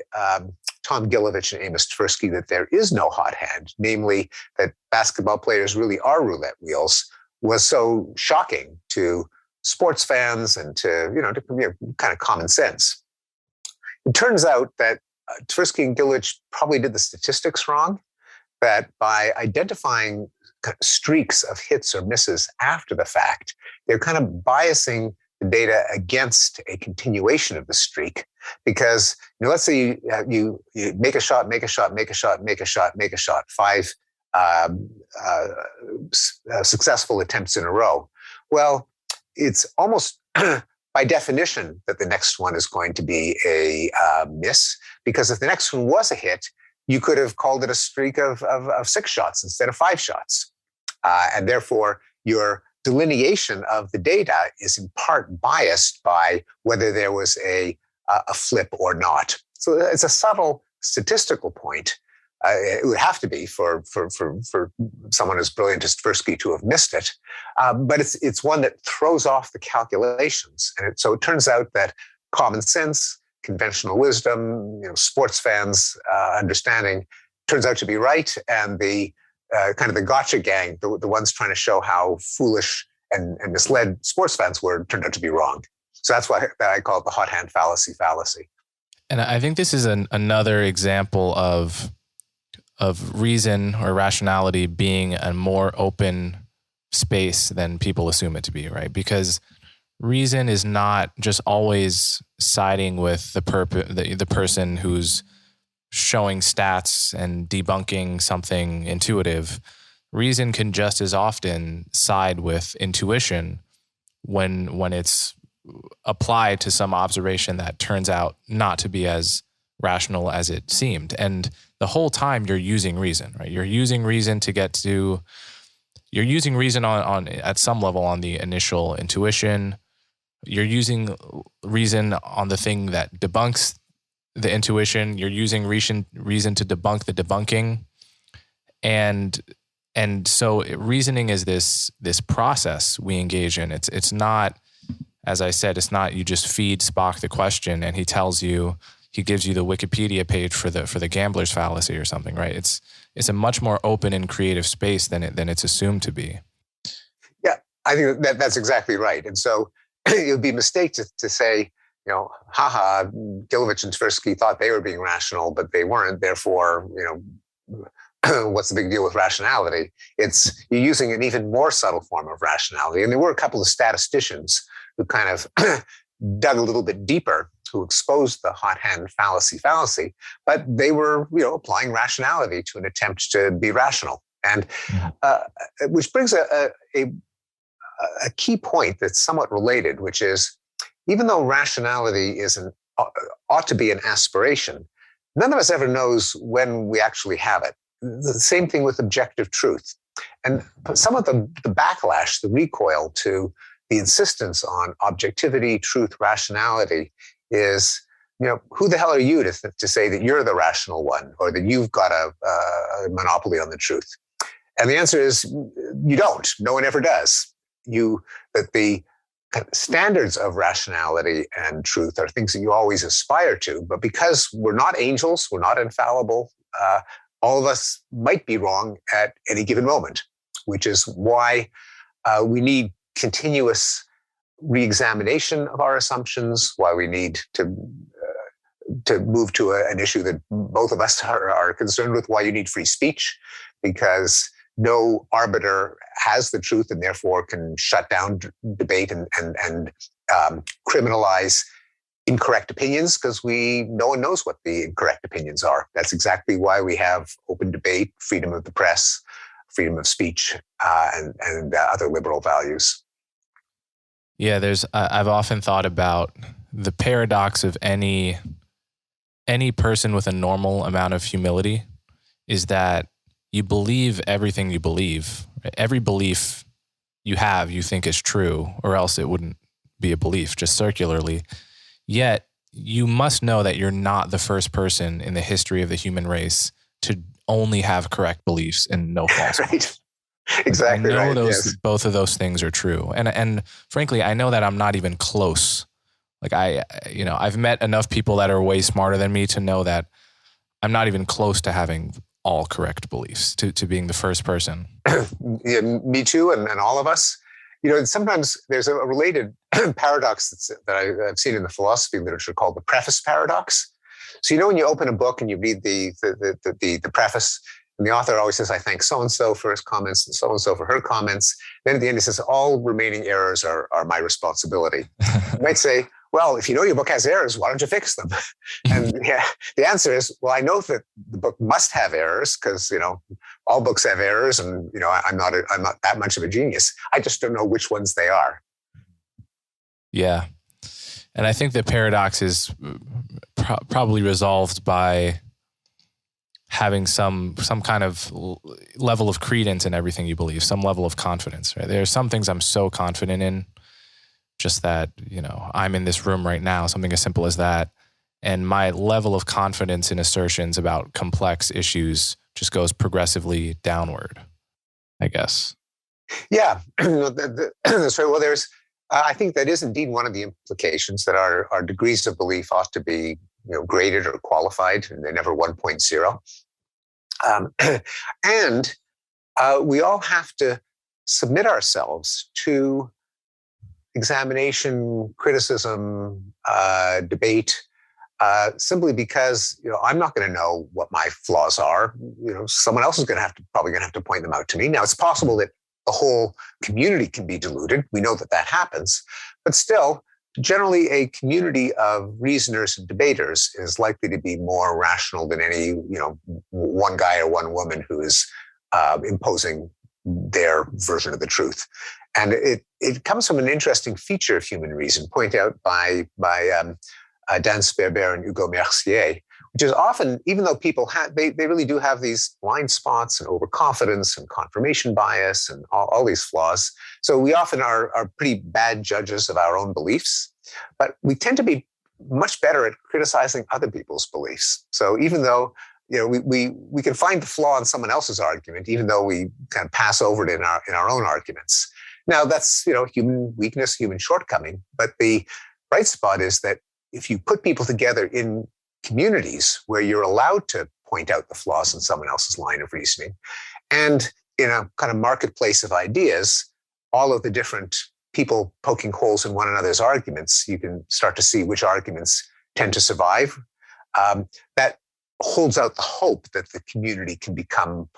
Speaker 2: Tom Gilovich and Amos Tversky that there is no hot hand, namely that basketball players really are roulette wheels, was so shocking to sports fans and to kind of common sense. It turns out that Tversky and Gilovich probably did the statistics wrong, that by identifying streaks of hits or misses after the fact, they're kind of biasing the data against a continuation of the streak. Because let's say you make a shot, make a shot, make a shot, make a shot, make a shot, 5 successful attempts in a row. Well, it's almost by definition that the next one is going to be a miss, because if the next one was a hit, you could have called it a streak of 6 shots instead of 5 shots. And therefore, your delineation of the data is in part biased by whether there was a flip or not. So it's a subtle statistical point. It would have to be for someone as brilliant as Tversky to have missed it. But it's one that throws off the calculations. And so it turns out that common sense, conventional wisdom, sports fans' understanding turns out to be right. And the kind of the gotcha gang, the ones trying to show how foolish and misled sports fans were, turned out to be wrong. So that's why I call it the hot hand fallacy.
Speaker 1: And I think this is another example of reason or rationality being a more open space than people assume it to be, right? Because reason is not just always siding with the person who's showing stats and debunking something intuitive. Reason can just as often side with intuition when it's applied to some observation that turns out not to be as rational as it seemed. And the whole time you're using reason, right? You're using reason on at some level on the initial intuition. You're using reason on the thing that debunks the intuition. You're using reason to debunk the debunking. And so reasoning is this process we engage in. It's not, as I said, it's not you just feed Spock the question and he gives you the Wikipedia page for the gambler's fallacy or something, right? It's a much more open and creative space than it's assumed to be.
Speaker 2: Yeah, I think that's exactly right. And so it would be a mistake to say, haha, Gilovich and Tversky thought they were being rational, but they weren't. Therefore, what's the big deal with rationality? You're using an even more subtle form of rationality. And there were a couple of statisticians who kind of dug a little bit deeper, who exposed the hot hand fallacy, but they were, applying rationality to an attempt to be rational. And which brings a key point that's somewhat related, which is, even though rationality ought to be an aspiration, none of us ever knows when we actually have it. The same thing with objective truth. And some of the backlash, the recoil to the insistence on objectivity, truth, rationality is, who the hell are you to say that you're the rational one or that you've got a monopoly on the truth? And the answer is you don't. No one ever does. That the standards of rationality and truth are things that you always aspire to, but because we're not angels, we're not infallible, all of us might be wrong at any given moment, which is why we need continuous re-examination of our assumptions, why we need to move to an issue that both of us are concerned with, why you need free speech, because no arbiter has the truth and therefore can shut down debate and criminalize incorrect opinions, because no one knows what the incorrect opinions are. That's exactly why we have open debate, freedom of the press, freedom of speech, and other liberal values.
Speaker 1: Yeah, I've often thought about the paradox of any person with a normal amount of humility is that you believe everything you believe. Every belief you have, you think is true, or else it wouldn't be a belief, just circularly. Yet you must know that you're not the first person in the history of the human race to only have correct beliefs and no false ones.
Speaker 2: Exactly.
Speaker 1: I know
Speaker 2: yes.
Speaker 1: Both of those things are true. And frankly, I know that I'm not even close. Like I've met enough people that are way smarter than me to know that I'm not even close to having all correct beliefs, to being the first person.
Speaker 2: Yeah, me too, and all of us. Sometimes there's a related paradox that I've seen in the philosophy literature called the preface paradox. So when you open a book and you read the preface, And the author always says, I thank so-and-so for his comments and so-and-so for her comments. Then at the end, he says, all remaining errors are my responsibility. You might say, well, if you know your book has errors, why don't you fix them? And yeah, the answer is, well, I know that the book must have errors because, all books have errors, and, I'm not that much of a genius. I just don't know which ones they are.
Speaker 1: Yeah. And I think the paradox is probably resolved by having some kind of level of credence in everything you believe, some level of confidence, right? There are some things I'm so confident in, just that, I'm in this room right now, something as simple as that. And my level of confidence in assertions about complex issues just goes progressively downward, I guess.
Speaker 2: Yeah, that's right. Well, I think that is indeed one of the implications, that our degrees of belief ought to be graded or qualified, and they're never 1.0. And we all have to submit ourselves to examination, criticism, debate, simply because I'm not going to know what my flaws are. Someone else is probably going to have to point them out to me. Now, it's possible that the whole community can be deluded. We know that happens, but still, generally, a community of reasoners and debaters is likely to be more rational than any one guy or one woman who is imposing their version of the truth. And it comes from an interesting feature of human reason, pointed out by Dan Sperber and Hugo Mercier, which is often, even though people they really do have these blind spots and overconfidence and confirmation bias and all these flaws. So we often are pretty bad judges of our own beliefs, but we tend to be much better at criticizing other people's beliefs. So even though we can find the flaw in someone else's argument, even though we kind of pass over it in our own arguments. Now that's human weakness, human shortcoming. But the bright spot is that if you put people together in communities where you're allowed to point out the flaws in someone else's line of reasoning, and in a kind of marketplace of ideas, all of the different people poking holes in one another's arguments, you can start to see which arguments tend to survive. That holds out the hope that the community can become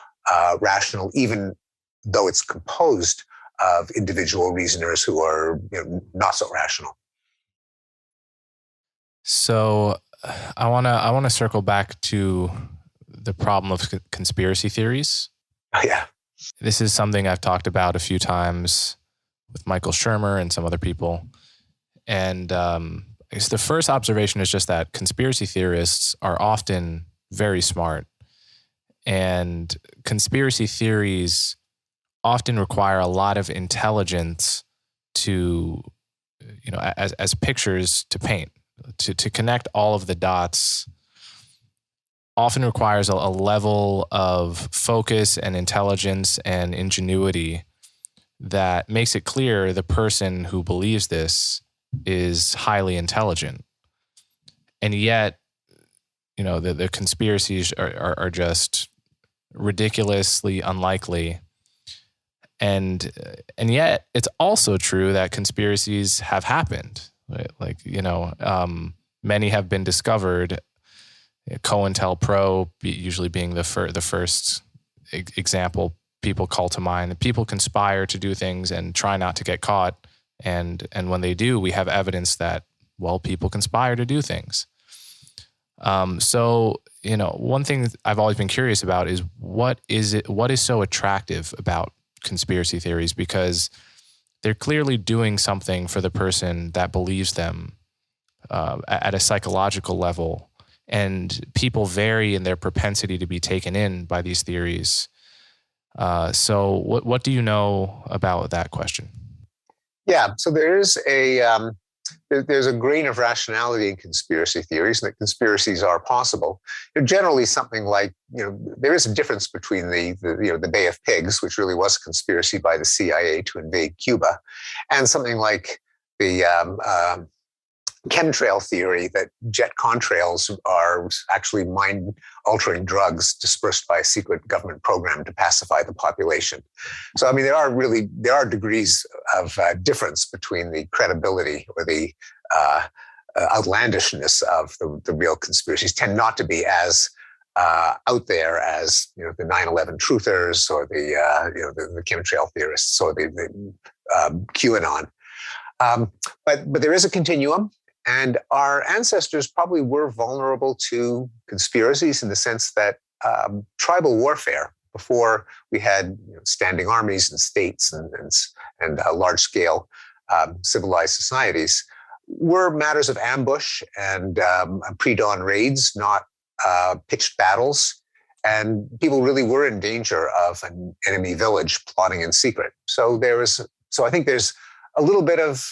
Speaker 2: rational, even though it's composed of individual reasoners who are not so rational.
Speaker 1: So I want to circle back to the problem of conspiracy theories.
Speaker 2: Oh, yeah.
Speaker 1: This is something I've talked about a few times with Michael Shermer and some other people. And I guess the first observation is just that conspiracy theorists are often very smart. And conspiracy theories often require a lot of intelligence to, as pictures to paint. To connect all of the dots often requires a level of focus and intelligence and ingenuity that makes it clear the person who believes this is highly intelligent. And yet, the conspiracies are just ridiculously unlikely. And yet it's also true that conspiracies have happened. Right? Like, many have been discovered, COINTELPRO usually being the first example people call to mind. People conspire to do things and try not to get caught. And when they do, we have evidence that, people conspire to do things. So, one thing I've always been curious about is what is so attractive about conspiracy theories? Because they're clearly doing something for the person that believes them at a psychological level. And people vary in their propensity to be taken in by these theories. So what do you know about that question?
Speaker 2: Yeah, so there's a grain of rationality in conspiracy theories, and that conspiracies are possible. Generally, something like there is a difference between the Bay of Pigs, which really was a conspiracy by the CIA to invade Cuba, and something like the chemtrail theory that jet contrails are actually mind-altering drugs dispersed by a secret government program to pacify the population. So, there are degrees of difference between the credibility or the outlandishness of the real conspiracies. Tend not to be as out there as the 9/11 truthers or the chemtrail theorists or the QAnon. But there is a continuum, and our ancestors probably were vulnerable to conspiracies in the sense that tribal warfare, before we had standing armies and states and large-scale civilized societies, were matters of ambush and pre-dawn raids, not pitched battles. And people really were in danger of an enemy village plotting in secret. So I think there's a little bit of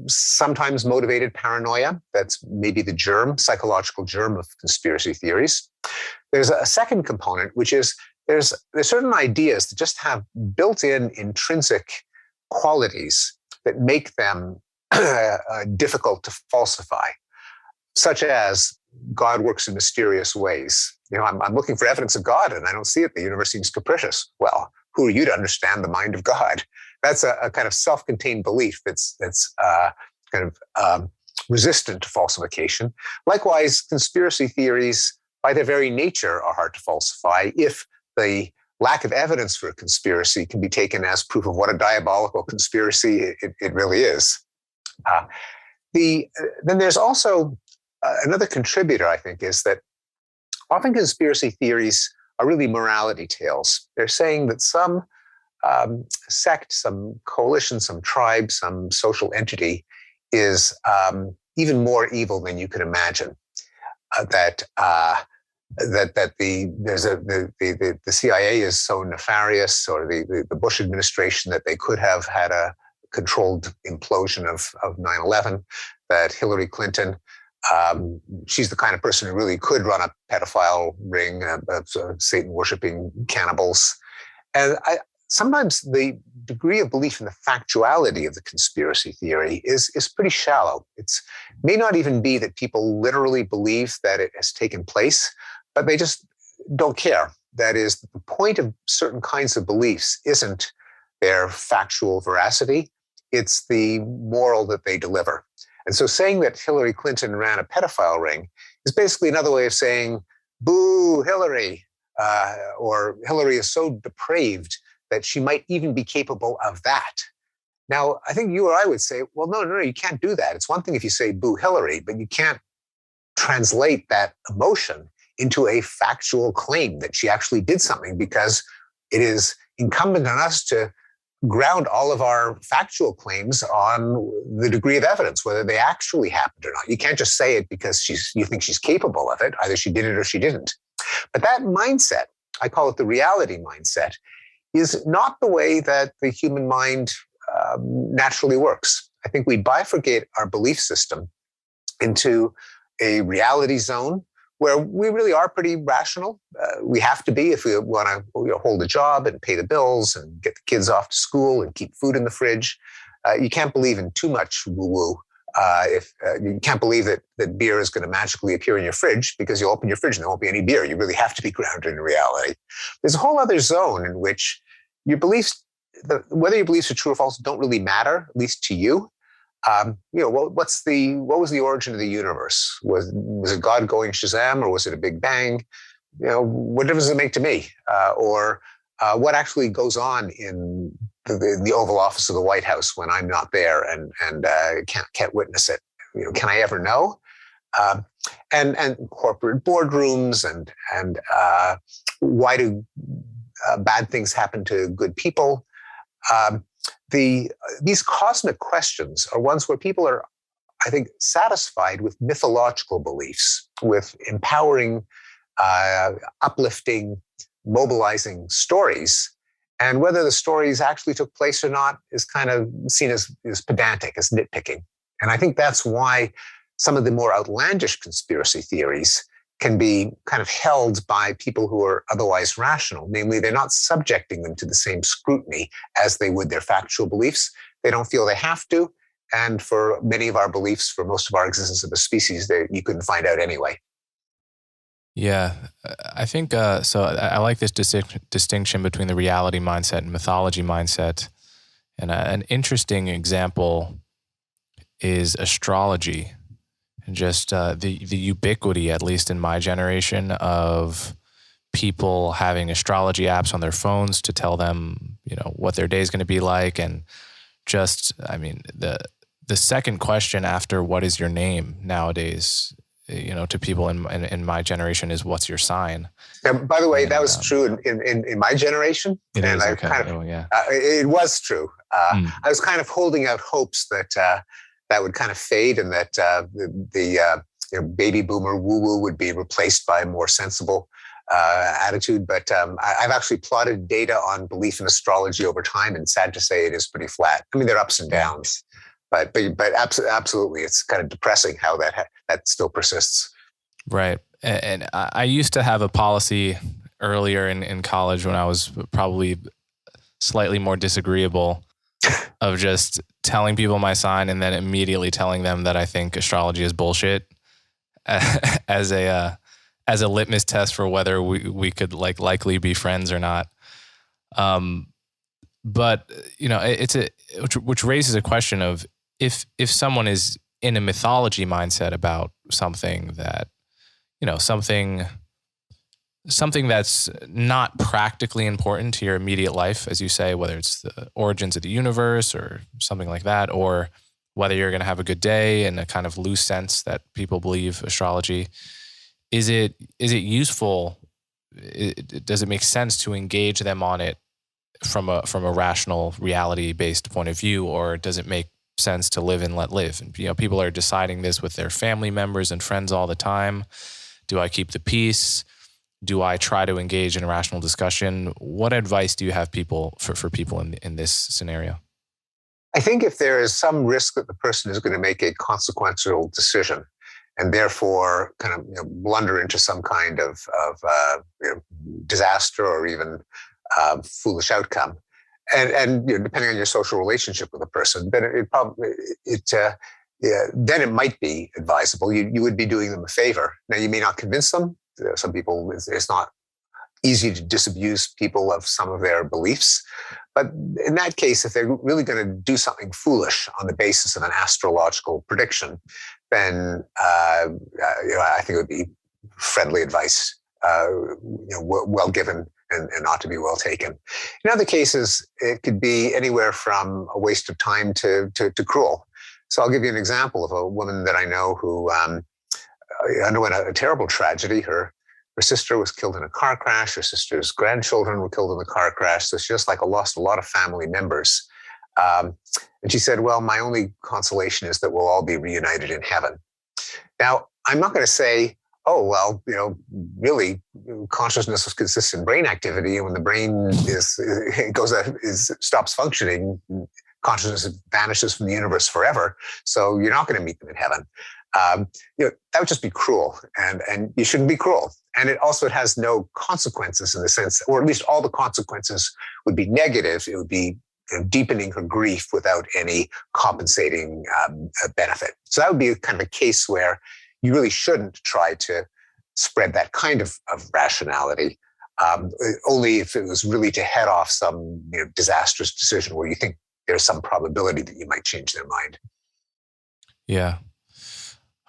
Speaker 2: sometimes motivated paranoia. That's maybe the psychological germ of conspiracy theories. There's a second component, which is there's certain ideas that just have built-in intrinsic qualities that make them difficult to falsify, such as God works in mysterious ways. I'm looking for evidence of God and I don't see it. The universe seems capricious. Well, who are you to understand the mind of God? That's a kind of self-contained belief that's kind of resistant to falsification. Likewise, conspiracy theories, by their very nature, are hard to falsify if the lack of evidence for a conspiracy can be taken as proof of what a diabolical conspiracy it really is. Then there's also another contributor, I think, is that often conspiracy theories are really morality tales. They're saying that some sect, some coalition, some tribe, some social entity is even more evil than you could imagine. The CIA is so nefarious, or the Bush administration, that they could have had a controlled implosion of 9/11. That Hillary Clinton, she's the kind of person who really could run a pedophile ring of Satan worshipping cannibals. And sometimes the degree of belief in the factuality of the conspiracy theory is pretty shallow. It may not even be that people literally believe that it has taken place, but they just don't care. That is, the point of certain kinds of beliefs isn't their factual veracity, it's the moral that they deliver. And so saying that Hillary Clinton ran a pedophile ring is basically another way of saying, boo, Hillary, or Hillary is so depraved that she might even be capable of that. Now, I think you or I would say, well, no, you can't do that. It's one thing if you say boo Hillary, but you can't translate that emotion into a factual claim that she actually did something, because it is incumbent on us to ground all of our factual claims on the degree of evidence, whether they actually happened or not. You can't just say it because you think she's capable of it. Either she did it or she didn't. But that mindset, I call it the reality mindset, is not the way that the human mind naturally works. I think we bifurcate our belief system into a reality zone where we really are pretty rational. We have to be if we want to hold a job and pay the bills and get the kids off to school and keep food in the fridge. You can't believe in too much woo-woo. If you can't believe that beer is going to magically appear in your fridge, because you'll open your fridge and there won't be any beer. You really have to be grounded in reality. There's a whole other zone in which your beliefs, whether your beliefs are true or false, don't really matter, at least to you. What was the origin of the universe? Was it God going Shazam, or was it a Big Bang? What difference does it make to me? Or what actually goes on in the Oval Office of the White House when I'm not there and can't witness it? Can I ever know? And corporate boardrooms and why do bad things happen to good people? These cosmic questions are ones where people are, I think, satisfied with mythological beliefs, with empowering, uplifting, mobilizing stories. And whether the stories actually took place or not is kind of seen as pedantic, as nitpicking. And I think that's why some of the more outlandish conspiracy theories can be kind of held by people who are otherwise rational. Namely, they're not subjecting them to the same scrutiny as they would their factual beliefs. They don't feel they have to. And for many of our beliefs, for most of our existence of a species, you couldn't find out anyway.
Speaker 1: Yeah, I think, so I like this distinction between the reality mindset and mythology mindset. And an interesting example is astrology. just the ubiquity, at least in my generation, of people having astrology apps on their phones to tell them, what their day is going to be like. And just, the second question after what is your name nowadays, to people in my generation is what's your sign?
Speaker 2: By the way, that was true in my generation.
Speaker 1: It
Speaker 2: and
Speaker 1: is,
Speaker 2: I
Speaker 1: okay.
Speaker 2: It was true. I was kind of holding out hopes that that would kind of fade, and that the baby boomer woo-woo would be replaced by a more sensible attitude. But I've actually plotted data on belief in astrology over time, and sad to say, it is pretty flat. I mean, there are ups and downs, but absolutely, it's kind of depressing how that still persists.
Speaker 1: Right. And I used to have a policy earlier in college when I was probably slightly more disagreeable of just telling people my sign and then immediately telling them that I think astrology is bullshit as a litmus test for whether we could likely be friends or not. But it's which raises a question of if someone is in a mythology mindset about something that, something that's not practically important to your immediate life, as you say, whether it's the origins of the universe or something like that, or whether you're going to have a good day in a kind of loose sense that people believe astrology, is it useful? Does it make sense to engage them on it from a rational, reality-based point of view, or does it make sense to live and let live? And people are deciding this with their family members and friends all the time. Do I keep the peace? Do I try to engage in a rational discussion? What advice do you have for people in this scenario?
Speaker 2: I think if there is some risk that the person is going to make a consequential decision and therefore kind of blunder into some kind of disaster or even foolish outcome, and depending on your social relationship with the person, then then it might be advisable. You would be doing them a favor. Now, you may not convince them. Some people, it's not easy to disabuse people of some of their beliefs. But in that case, if they're really going to do something foolish on the basis of an astrological prediction, then I think it would be friendly advice, well given and ought to be well taken. In other cases, it could be anywhere from a waste of time to cruel. So I'll give you an example of a woman that I know who underwent a terrible tragedy. Her sister was killed in a car crash. Her sister's grandchildren were killed in the car crash. So she just lost a lot of family members. And she said, well, my only consolation is that we'll all be reunited in heaven. Now, I'm not going to say, oh, well, really, consciousness consists in brain activity. And when the brain stops functioning, consciousness vanishes from the universe forever. So you're not going to meet them in heaven. That would just be cruel, and you shouldn't be cruel. And it has no consequences in the sense, or at least all the consequences would be negative. It would be deepening her grief without any compensating benefit. So that would be kind of a case where you really shouldn't try to spread that kind of rationality, only if it was really to head off some disastrous decision where you think there's some probability that you might change their mind.
Speaker 1: Yeah.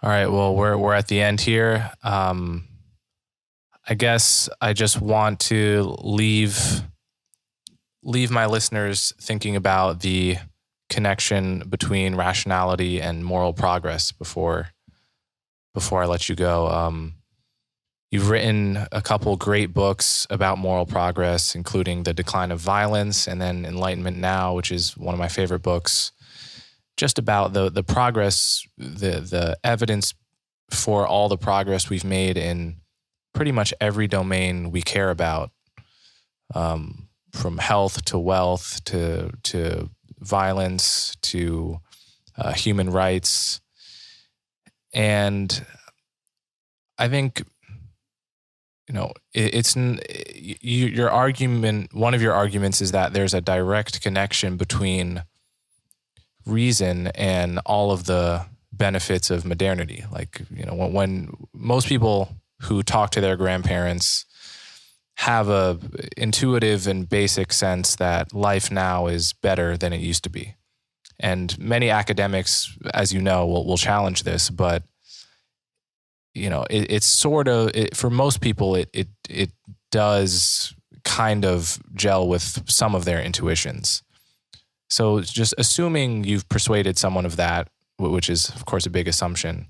Speaker 1: All right. Well, we're at the end here. I guess I just want to leave my listeners thinking about the connection between rationality and moral progress before I let you go. You've written a couple great books about moral progress, including The Decline of Violence and then Enlightenment Now, which is one of my favorite books, just about the progress, the evidence for all the progress we've made in pretty much every domain we care about, from health to wealth to violence to human rights. And I think, your argument, one of your arguments is that there's a direct connection between reason and all of the benefits of modernity. When most people who talk to their grandparents have a intuitive and basic sense that life now is better than it used to be. And many academics, as you know, will challenge this, but it's sort of, for most people, it does kind of gel with some of their intuitions. So just assuming you've persuaded someone of that, which is of course a big assumption,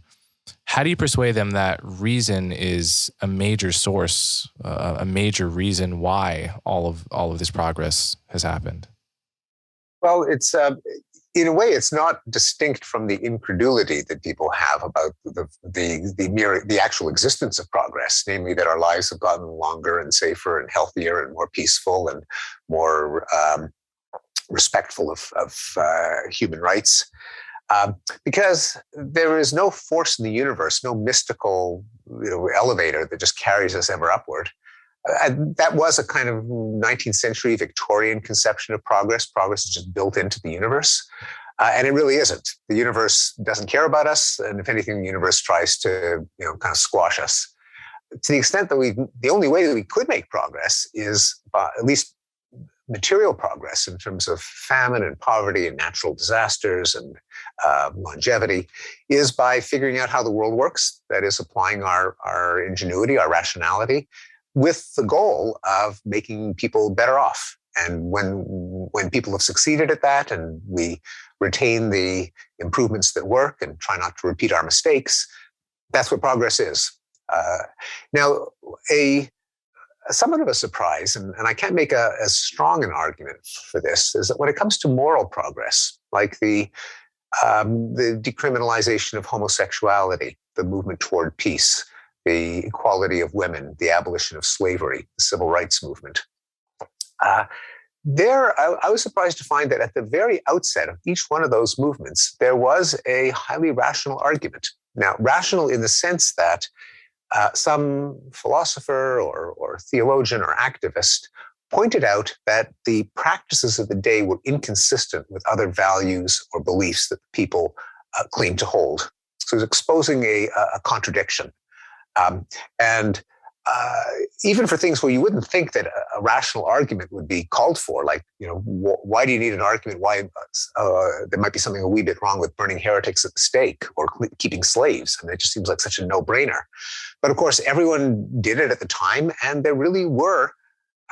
Speaker 1: how do you persuade them that reason is a major source, a major reason why all of this progress has happened?
Speaker 2: Well, it's in a way, it's not distinct from the incredulity that people have about the actual existence of progress, namely that our lives have gotten longer and safer and healthier and more peaceful and more respectful of human rights. Because there is no force in the universe, no mystical elevator that just carries us ever upward. That was a kind of 19th century Victorian conception of progress. Progress is just built into the universe. And it really isn't. The universe doesn't care about us. And if anything, the universe tries to kind of squash us. To the extent that the only way that we could make progress is at least material progress in terms of famine and poverty and natural disasters and longevity, is by figuring out how the world works. That is, applying our ingenuity, our rationality, with the goal of making people better off. And when people have succeeded at that, and we retain the improvements that work and try not to repeat our mistakes, that's what progress is. Now, somewhat of a surprise, and I can't make as strong an argument for this, is that when it comes to moral progress, like the decriminalization of homosexuality, the movement toward peace, the equality of women, the abolition of slavery, the civil rights movement, I was surprised to find that at the very outset of each one of those movements, there was a highly rational argument. Now, rational in the sense that some philosopher or theologian or activist pointed out that the practices of the day were inconsistent with other values or beliefs that people claim to hold. So it was exposing a contradiction. And even for things where you wouldn't think that a rational argument would be called for, like, why do you need an argument why there might be something a wee bit wrong with burning heretics at the stake or keeping slaves? I mean, it just seems like such a no-brainer. But of course, everyone did it at the time, and there really were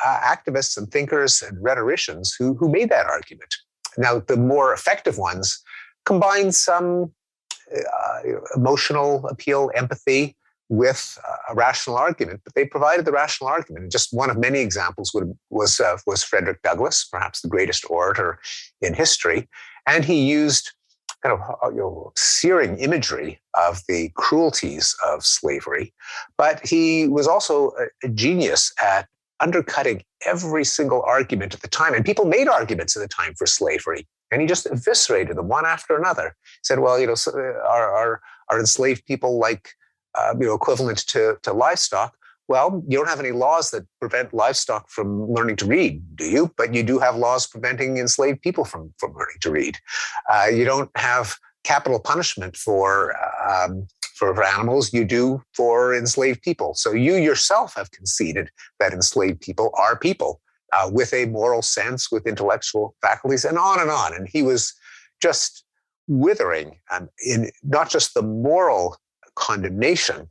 Speaker 2: activists and thinkers and rhetoricians who made that argument. Now, the more effective ones combined some emotional appeal, empathy, with a rational argument, but they provided the rational argument. And just one of many examples was Frederick Douglass, perhaps the greatest orator in history, and he used kind of searing imagery of the cruelties of slavery, but he was also a genius at undercutting every single argument at the time. And people made arguments at the time for slavery, and he just eviscerated them one after another. He said, well, are enslaved people like equivalent to livestock? Well, you don't have any laws that prevent livestock from learning to read, do you? But you do have laws preventing enslaved people from learning to read. You don't have capital punishment for animals. You do for enslaved people. So you yourself have conceded that enslaved people are people with a moral sense, with intellectual faculties, and on and on. And he was just withering in not just the moral condemnation,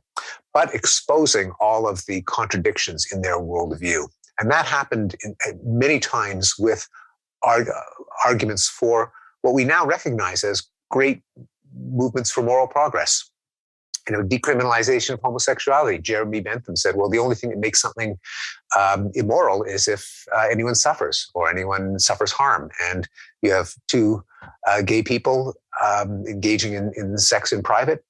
Speaker 2: but exposing all of the contradictions in their worldview. And that happened many times with arguments for what we now recognize as great movements for moral progress. Decriminalization of homosexuality. Jeremy Bentham said, well, the only thing that makes something immoral is if anyone suffers or anyone suffers harm. And you have two gay people engaging in sex in private.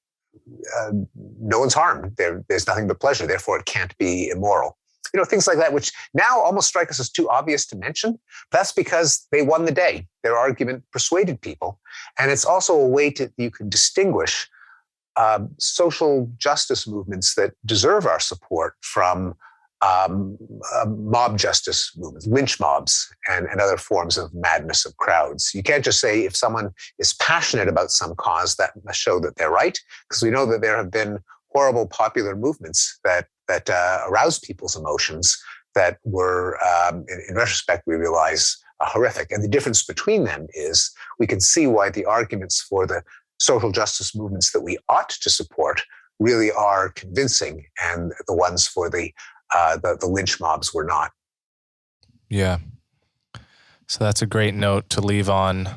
Speaker 2: No one's harmed. There's nothing but pleasure. Therefore, it can't be immoral. Things like that, which now almost strike us as too obvious to mention. That's because they won the day. Their argument persuaded people. And it's also a way you can distinguish social justice movements that deserve our support from mob justice movements, lynch mobs, and other forms of madness of crowds. You can't just say if someone is passionate about some cause, that must show that they're right, because we know that there have been horrible popular movements that aroused people's emotions that were, in retrospect, we realize horrific. And the difference between them is we can see why the arguments for the social justice movements that we ought to support really are convincing, and the ones for the lynch mobs were not.
Speaker 1: Yeah. So that's a great note to leave on.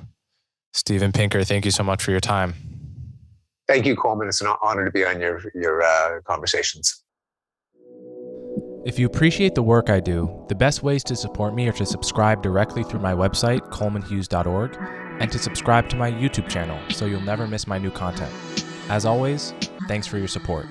Speaker 1: Steven Pinker, thank you so much for your time.
Speaker 2: Thank you, Coleman. It's an honor to be on your conversations.
Speaker 1: If you appreciate the work I do, the best ways to support me are to subscribe directly through my website, colemanhughes.org, and to subscribe to my YouTube channel so you'll never miss my new content. As always, thanks for your support.